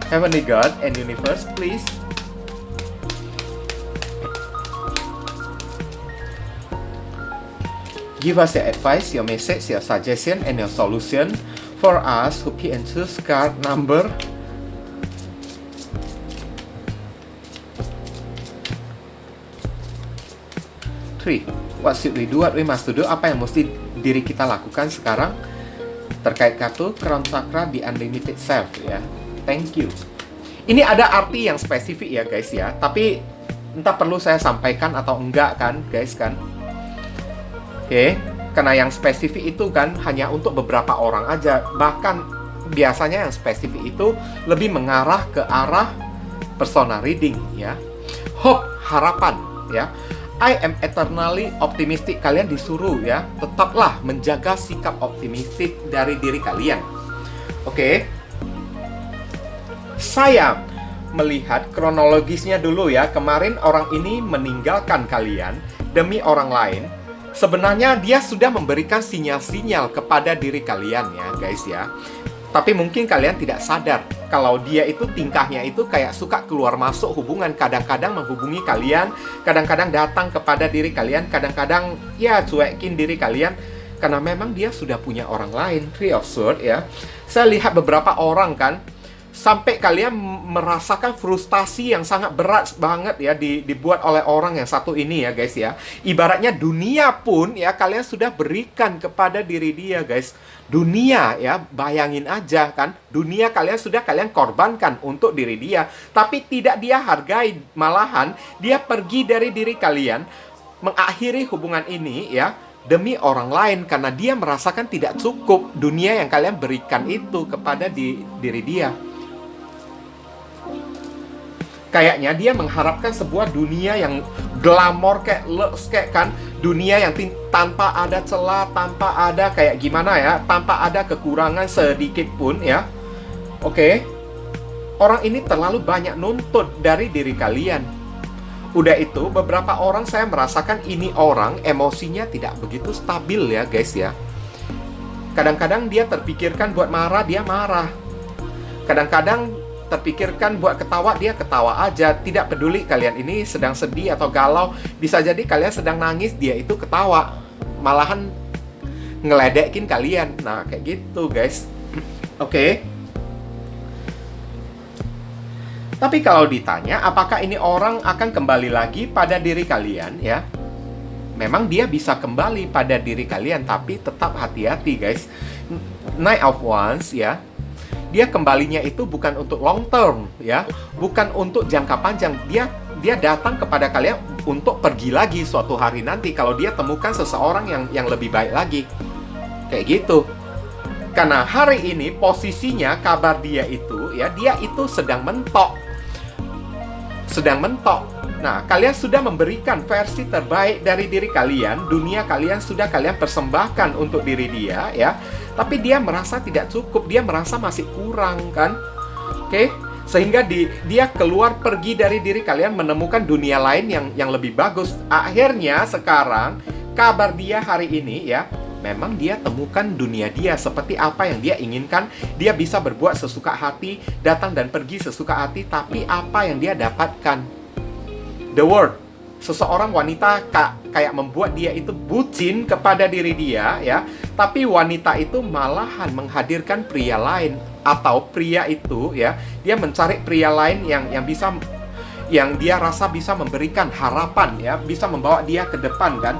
Heavenly God and Universe, please. Give us your advice, your message, your suggestion, and your solution for us who pick and choose card number 3. What should we do? What we must do? Apa yang mesti diri kita lakukan sekarang terkait kartu Crown Chakra di Unlimited Self ya. Thank you. Ini ada arti yang spesifik ya guys ya, tapi entah perlu saya sampaikan atau enggak kan guys kan. Oke, karena yang spesifik itu kan hanya untuk beberapa orang aja. Bahkan biasanya yang spesifik itu lebih mengarah ke arah personal reading ya. Hope, harapan ya. I am eternally optimistic. Kalian disuruh ya, tetaplah menjaga sikap optimistik dari diri kalian. Oke. Saya melihat kronologisnya dulu ya. Kemarin orang ini meninggalkan kalian demi orang lain. Sebenarnya dia sudah memberikan sinyal-sinyal kepada diri kalian ya guys ya. Tapi mungkin kalian tidak sadar kalau dia itu tingkahnya itu kayak suka keluar masuk hubungan. Kadang-kadang menghubungi kalian, kadang-kadang datang kepada diri kalian, kadang-kadang ya cuekin diri kalian, karena memang dia sudah punya orang lain. Three of Swords ya. Saya lihat beberapa orang kan, sampai kalian merasakan frustasi yang sangat berat banget ya dibuat oleh orang yang satu ini ya guys ya. Ibaratnya dunia pun ya kalian sudah berikan kepada diri dia guys. Dunia ya, bayangin aja kan, dunia kalian sudah kalian korbankan untuk diri dia, tapi tidak dia hargai, malahan dia pergi dari diri kalian, mengakhiri hubungan ini ya demi orang lain, karena dia merasakan tidak cukup dunia yang kalian berikan itu kepada diri dia. Kayaknya dia mengharapkan sebuah dunia yang glamor kayak lux kayak kan, dunia yang tanpa ada celah, tanpa ada kayak gimana ya, tanpa ada kekurangan sedikit pun ya. Oke. orang ini terlalu banyak nuntut dari diri kalian. Udah itu, beberapa orang saya merasakan ini orang emosinya tidak begitu stabil ya guys ya. Kadang-kadang dia terpikirkan buat marah, dia marah. Kadang-kadang terpikirkan buat ketawa, dia ketawa aja. Tidak peduli kalian ini sedang sedih atau galau. Bisa jadi kalian sedang nangis, dia itu ketawa. Malahan ngeledekin kalian. Nah, kayak gitu guys. Oke. Tapi kalau ditanya, apakah ini orang akan kembali lagi pada diri kalian ya? Memang dia bisa kembali pada diri kalian, tapi tetap hati-hati guys. Knight of Wands ya, dia kembalinya itu bukan untuk long term ya, bukan untuk jangka panjang. Dia datang kepada kalian untuk pergi lagi suatu hari nanti kalau dia temukan seseorang yang lebih baik lagi. Kayak gitu. Karena hari ini posisinya kabar dia itu ya, dia itu sedang mentok. Nah, kalian sudah memberikan versi terbaik dari diri kalian, dunia kalian sudah kalian persembahkan untuk diri dia ya. Tapi dia merasa tidak cukup, dia merasa masih kurang kan? Oke? Sehingga dia keluar pergi dari diri kalian menemukan dunia lain yang lebih bagus. Akhirnya sekarang kabar dia hari ini ya, memang dia temukan dunia dia seperti apa yang dia inginkan. Dia bisa berbuat sesuka hati, datang dan pergi sesuka hati, tapi apa yang dia dapatkan? The World. Seseorang wanita kayak membuat dia itu bucin kepada diri dia ya, tapi wanita itu malahan menghadirkan pria lain, atau pria itu ya, dia mencari pria lain yang dia rasa bisa memberikan harapan ya, bisa membawa dia ke depan kan.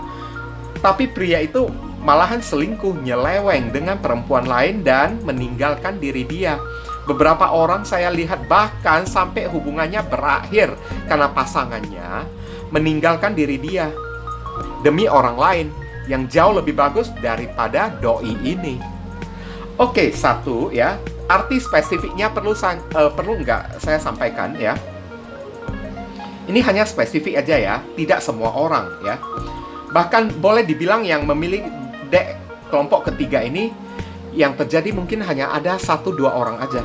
Tapi pria itu malahan selingkuh, nyeleweng dengan perempuan lain dan meninggalkan diri dia. Beberapa orang saya lihat bahkan sampai hubungannya berakhir karena pasangannya meninggalkan diri dia demi orang lain yang jauh lebih bagus daripada doi ini. Oke, satu ya, arti spesifiknya perlu nggak saya sampaikan ya. Ini hanya spesifik aja ya, tidak semua orang ya. Bahkan boleh dibilang yang memilih dek kelompok ketiga ini, yang terjadi mungkin hanya ada 1-2 orang aja.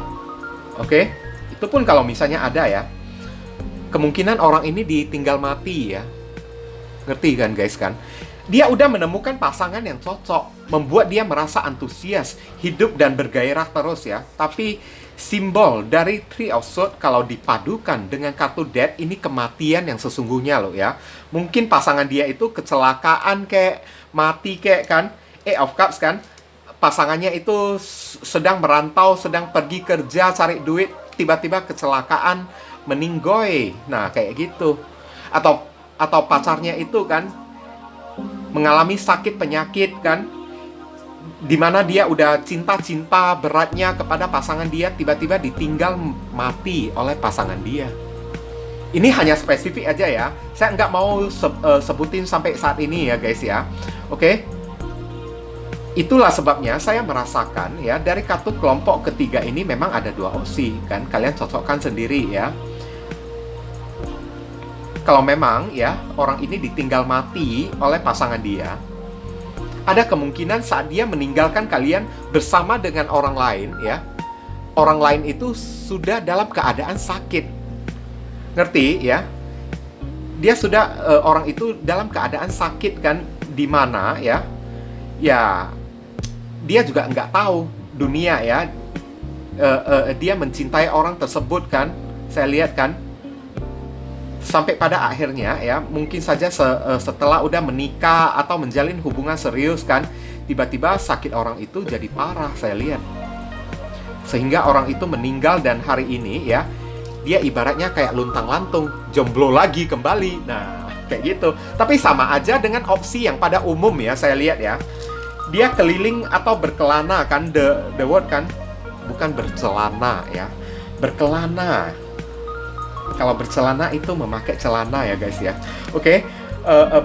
Oke? Itu pun kalau misalnya ada ya. Kemungkinan orang ini ditinggal mati ya. Ngerti kan guys kan? Dia udah menemukan pasangan yang cocok, membuat dia merasa antusias, hidup dan bergairah terus ya. Tapi simbol dari Three of Swords kalau dipadukan dengan kartu Death, ini kematian yang sesungguhnya loh ya. Mungkin pasangan dia itu kecelakaan kayak, mati kayak kan. Eight of Cups kan. Pasangannya itu sedang merantau, sedang pergi kerja, cari duit, tiba-tiba kecelakaan, meninggoy. Nah, kayak gitu. Atau pacarnya itu kan mengalami sakit penyakit kan, dimana dia udah cinta-cinta beratnya kepada pasangan dia, tiba-tiba ditinggal mati oleh pasangan dia. Ini hanya spesifik aja ya. Saya nggak mau sebutin sampai saat ini ya guys ya. Oke? Itulah sebabnya saya merasakan ya, dari kartu kelompok ketiga ini memang ada 2 opsi kan. Kalian cocokkan sendiri ya. Kalau memang ya orang ini ditinggal mati oleh pasangan dia, ada kemungkinan saat dia meninggalkan kalian bersama dengan orang lain ya, orang lain itu sudah dalam keadaan sakit. Ngerti ya? Dia sudah orang itu dalam keadaan sakit kan, di mana ya? Ya dia juga nggak tahu dunia ya. Dia mencintai orang tersebut kan. Saya lihat kan. Sampai pada akhirnya ya, mungkin saja setelah udah menikah atau menjalin hubungan serius kan, tiba-tiba sakit orang itu jadi parah, saya lihat. Sehingga orang itu meninggal dan hari ini ya, dia ibaratnya kayak luntang-lantung, jomblo lagi kembali. Nah, kayak gitu. Tapi sama aja dengan opsi yang pada umum ya, saya lihat ya. Dia keliling atau berkelana kan, the word kan, bukan bercelana ya, berkelana. Kalau bercelana itu memakai celana ya guys ya. Oke.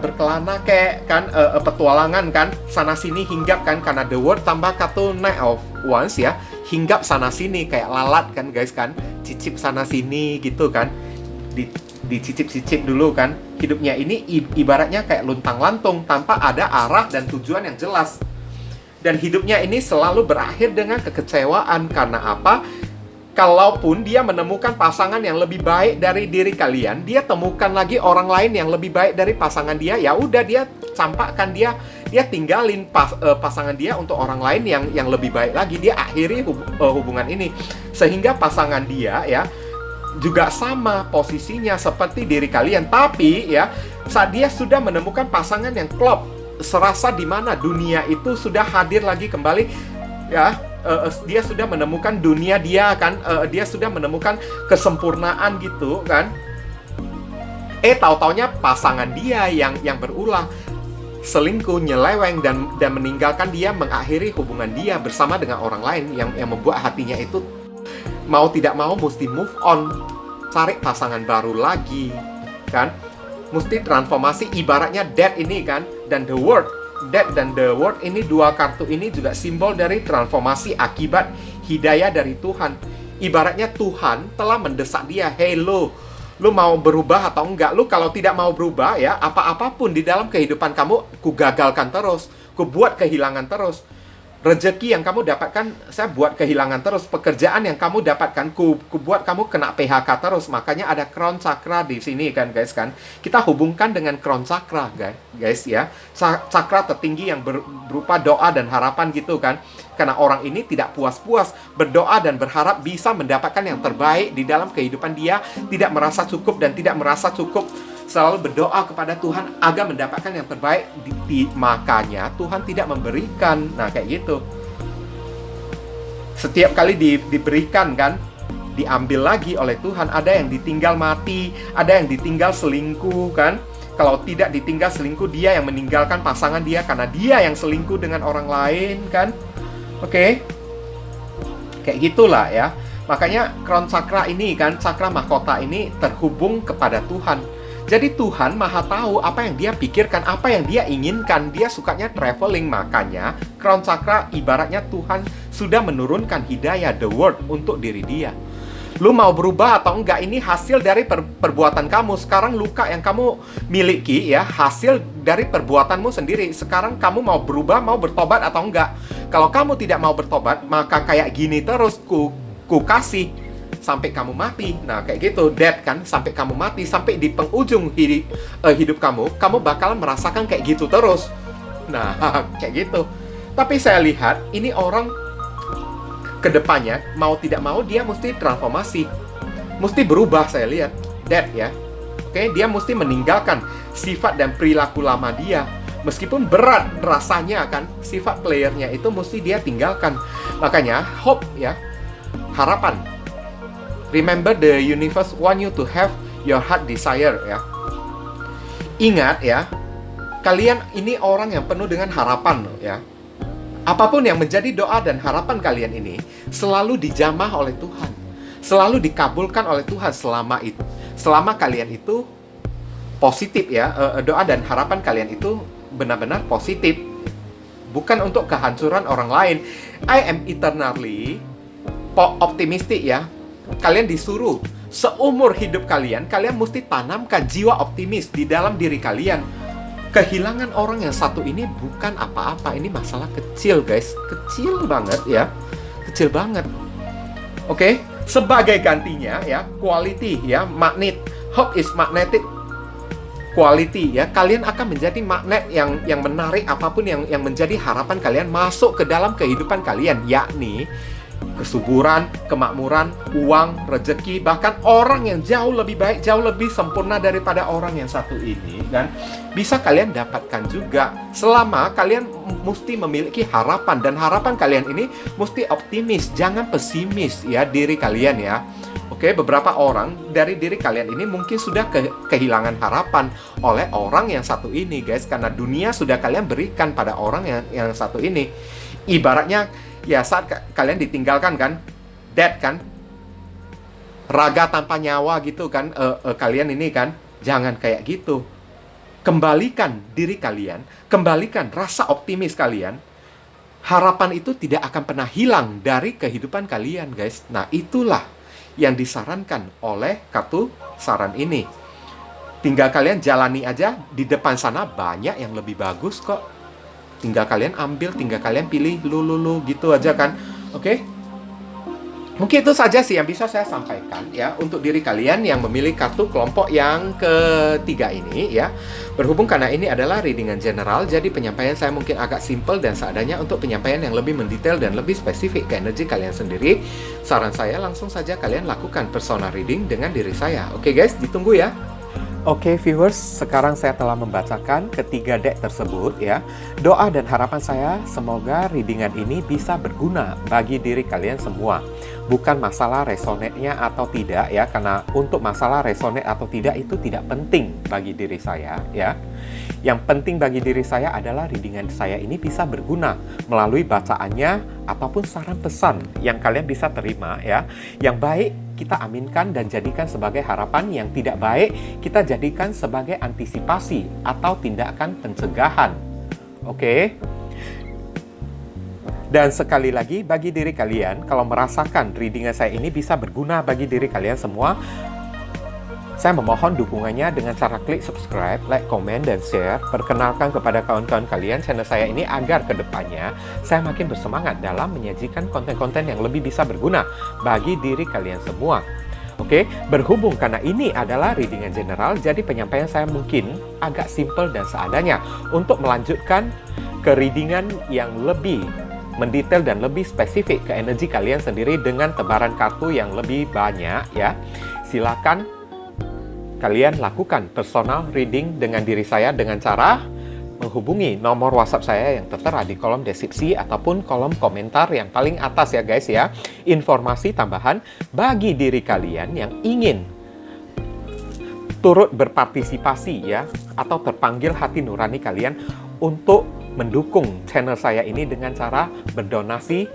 Berkelana kayak kan, petualangan kan, sana sini hinggap kan, karena the word tambah kartu Knight of Wands ya, hinggap sana sini kayak lalat kan guys kan, cicip sana sini gitu kan, dicicip-cicip dulu kan. Hidupnya ini ibaratnya kayak luntang-lantung tanpa ada arah dan tujuan yang jelas. Dan hidupnya ini selalu berakhir dengan kekecewaan. Karena apa? Kalaupun dia menemukan pasangan yang lebih baik dari diri kalian, dia temukan lagi orang lain yang lebih baik dari pasangan dia, ya udah dia campakkan, dia tinggalin pasangan dia untuk orang lain yang lebih baik lagi. Dia akhiri hubungan ini. Sehingga pasangan dia ya juga sama posisinya seperti diri kalian. Tapi ya, saat dia sudah menemukan pasangan yang klop, serasa di mana dunia itu sudah hadir lagi kembali ya, dia sudah menemukan dunia dia kan, dia sudah menemukan kesempurnaan gitu kan. Tahu-taunya pasangan dia yang berulang, selingkuh, nyeleweng, dan meninggalkan dia, mengakhiri hubungan dia bersama dengan orang lain, yang membuat hatinya itu mau tidak mau mesti move on, cari pasangan baru lagi kan, mesti transformasi. Ibaratnya Death ini kan, dan The World, Death dan The World ini, dua kartu ini juga simbol dari transformasi akibat hidayah dari Tuhan. Ibaratnya Tuhan telah mendesak dia, hey lu mau berubah atau enggak? Lu kalau tidak mau berubah ya, apa-apapun di dalam kehidupan kamu, ku gagalkan terus, ku buat kehilangan terus. Rezeki yang kamu dapatkan, saya buat kehilangan terus. Pekerjaan yang kamu dapatkan, ku buat kamu kena PHK terus. Makanya ada crown chakra di sini kan guys kan. Kita hubungkan dengan crown chakra guys ya. Chakra tertinggi yang berupa doa dan harapan gitu kan. Karena orang ini tidak puas-puas berdoa dan berharap bisa mendapatkan yang terbaik di dalam kehidupan dia. Tidak merasa cukup dan tidak merasa cukup. Selalu berdoa kepada Tuhan agar mendapatkan yang terbaik. Makanya Tuhan tidak memberikan. Nah kayak gitu. Setiap kali diberikan kan, diambil lagi oleh Tuhan. Ada yang ditinggal mati, ada yang ditinggal selingkuh kan. Kalau tidak ditinggal selingkuh, dia yang meninggalkan pasangan dia karena dia yang selingkuh dengan orang lain kan. Oke. Kayak gitulah ya. Makanya crown chakra ini kan, chakra mahkota ini terhubung kepada Tuhan. Jadi Tuhan maha tahu apa yang dia pikirkan, apa yang dia inginkan. Dia sukanya traveling. Makanya crown chakra ibaratnya Tuhan sudah menurunkan hidayah, the word, untuk diri dia. Lu mau berubah atau enggak, ini hasil dari perbuatan kamu. Sekarang luka yang kamu miliki ya, hasil dari perbuatanmu sendiri. Sekarang kamu mau berubah, mau bertobat atau enggak. Kalau kamu tidak mau bertobat, maka kayak gini terus ku kasih sampai kamu mati. Nah kayak gitu, death kan, sampai kamu mati, sampai di penghujung hidup kamu bakal merasakan kayak gitu terus. Nah kayak gitu. Tapi saya lihat ini orang kedepannya mau tidak mau dia mesti transformasi, mesti berubah. Saya lihat death ya. Oke, dia mesti meninggalkan sifat dan perilaku lama dia. Meskipun berat rasanya kan, sifat playernya itu mesti dia tinggalkan. Makanya hope ya, harapan. Remember, the universe want you to have your heart desire ya. Ingat ya, kalian ini orang yang penuh dengan harapan ya. Apapun yang menjadi doa dan harapan kalian ini selalu dijamah oleh Tuhan, selalu dikabulkan oleh Tuhan selama kalian itu positif ya. Doa dan harapan kalian itu benar-benar positif, bukan untuk kehancuran orang lain. I am eternally optimistic ya. Kalian disuruh seumur hidup kalian mesti tanamkan jiwa optimis di dalam diri kalian. Kehilangan orang yang satu ini bukan apa-apa. Ini masalah kecil guys, kecil banget ya, kecil banget. Oke, sebagai gantinya ya, quality ya, magnet. Hope is magnetic quality ya. Kalian akan menjadi magnet yang menarik apapun yang menjadi harapan kalian masuk ke dalam kehidupan kalian, yakni kesuburan, kemakmuran, uang, rezeki, bahkan orang yang jauh lebih baik, jauh lebih sempurna daripada orang yang satu ini, dan bisa kalian dapatkan juga selama kalian mesti memiliki harapan, dan harapan kalian ini mesti optimis, jangan pesimis ya diri kalian ya. Oke, beberapa orang dari diri kalian ini mungkin sudah kehilangan harapan oleh orang yang satu ini guys, karena dunia sudah kalian berikan pada orang yang satu ini. Ibaratnya ya saat kalian ditinggalkan kan, dead kan, raga tanpa nyawa gitu kan, kalian ini kan, jangan kayak gitu. Kembalikan diri kalian, kembalikan rasa optimis kalian. Harapan itu tidak akan pernah hilang dari kehidupan kalian guys. Nah itulah yang disarankan oleh kartu saran ini. Tinggal kalian jalani aja, di depan sana banyak yang lebih bagus kok. Tinggal kalian ambil, tinggal kalian pilih lu gitu aja kan. Oke? Mungkin itu saja sih yang bisa saya sampaikan ya untuk diri kalian yang memilih kartu kelompok yang ketiga ini ya. Berhubung karena ini adalah readingan general, jadi penyampaian saya mungkin agak simple dan seadanya. Untuk penyampaian yang lebih mendetail dan lebih spesifik ke energi kalian sendiri, saran saya langsung saja kalian lakukan personal reading dengan diri saya. Oke guys, ditunggu ya. Oke viewers, sekarang saya telah membacakan ketiga deck tersebut ya. Doa dan harapan saya semoga readingan ini bisa berguna bagi diri kalian semua. Bukan masalah resonate-nya atau tidak ya, karena untuk masalah resonate atau tidak itu tidak penting bagi diri saya ya. Yang penting bagi diri saya adalah readingan saya ini bisa berguna melalui bacaannya ataupun saran pesan yang kalian bisa terima ya. Yang baik kita aminkan dan jadikan sebagai harapan, yang tidak baik kita jadikan sebagai antisipasi atau tindakan pencegahan. Oke? Dan sekali lagi bagi diri kalian, kalau merasakan readingan saya ini bisa berguna bagi diri kalian semua, saya memohon dukungannya dengan cara klik subscribe, like, komen, dan share. Perkenalkan kepada kawan-kawan kalian channel saya ini agar kedepannya saya makin bersemangat dalam menyajikan konten-konten yang lebih bisa berguna bagi diri kalian semua. Oke, berhubung karena ini adalah readingan general, jadi penyampaian saya mungkin agak simple dan seadanya. Untuk melanjutkan ke readingan yang lebih mendetail dan lebih spesifik ke energi kalian sendiri dengan tebaran kartu yang lebih banyak ya, silakan kalian lakukan personal reading dengan diri saya dengan cara menghubungi nomor WhatsApp saya yang tertera di kolom deskripsi ataupun kolom komentar yang paling atas ya guys ya. Informasi tambahan bagi diri kalian yang ingin turut berpartisipasi ya, atau terpanggil hati nurani kalian untuk mendukung channel saya ini dengan cara berdonasi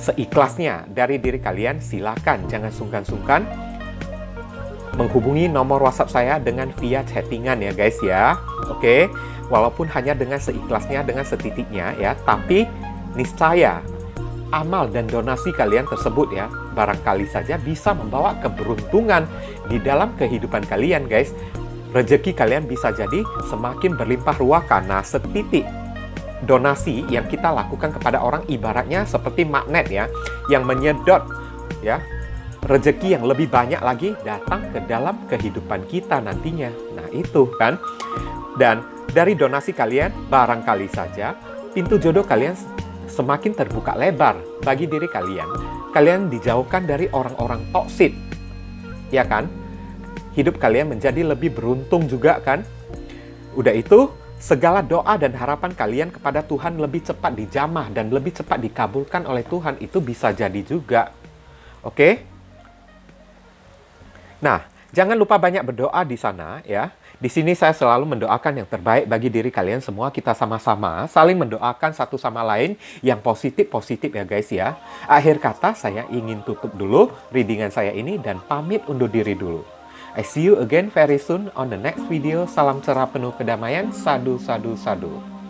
seikhlasnya dari diri kalian, silakan jangan sungkan-sungkan menghubungi nomor WhatsApp saya dengan via chattingan ya guys ya. Oke, walaupun hanya dengan seikhlasnya, dengan setitiknya ya, tapi niscaya amal dan donasi kalian tersebut ya, barangkali saja bisa membawa keberuntungan di dalam kehidupan kalian guys. Rezeki kalian bisa jadi semakin berlimpah ruah karena setitik donasi yang kita lakukan kepada orang ibaratnya seperti magnet ya, yang menyedot ya rezeki yang lebih banyak lagi datang ke dalam kehidupan kita nantinya. Nah itu kan. Dan dari donasi kalian, barangkali saja pintu jodoh kalian semakin terbuka lebar bagi diri kalian. Kalian dijauhkan dari orang-orang toksik, ya kan? Hidup kalian menjadi lebih beruntung juga kan? Udah itu, segala doa dan harapan kalian kepada Tuhan lebih cepat dijamah dan lebih cepat dikabulkan oleh Tuhan, itu bisa jadi juga. Oke? Nah, jangan lupa banyak berdoa di sana ya. Di sini saya selalu mendoakan yang terbaik bagi diri kalian semua. Kita sama-sama saling mendoakan satu sama lain yang positif-positif ya guys ya. Akhir kata saya ingin tutup dulu readingan saya ini dan pamit undur diri dulu. I see you again very soon on the next video. Salam cerah penuh kedamaian. Sadu, sadu, sadu.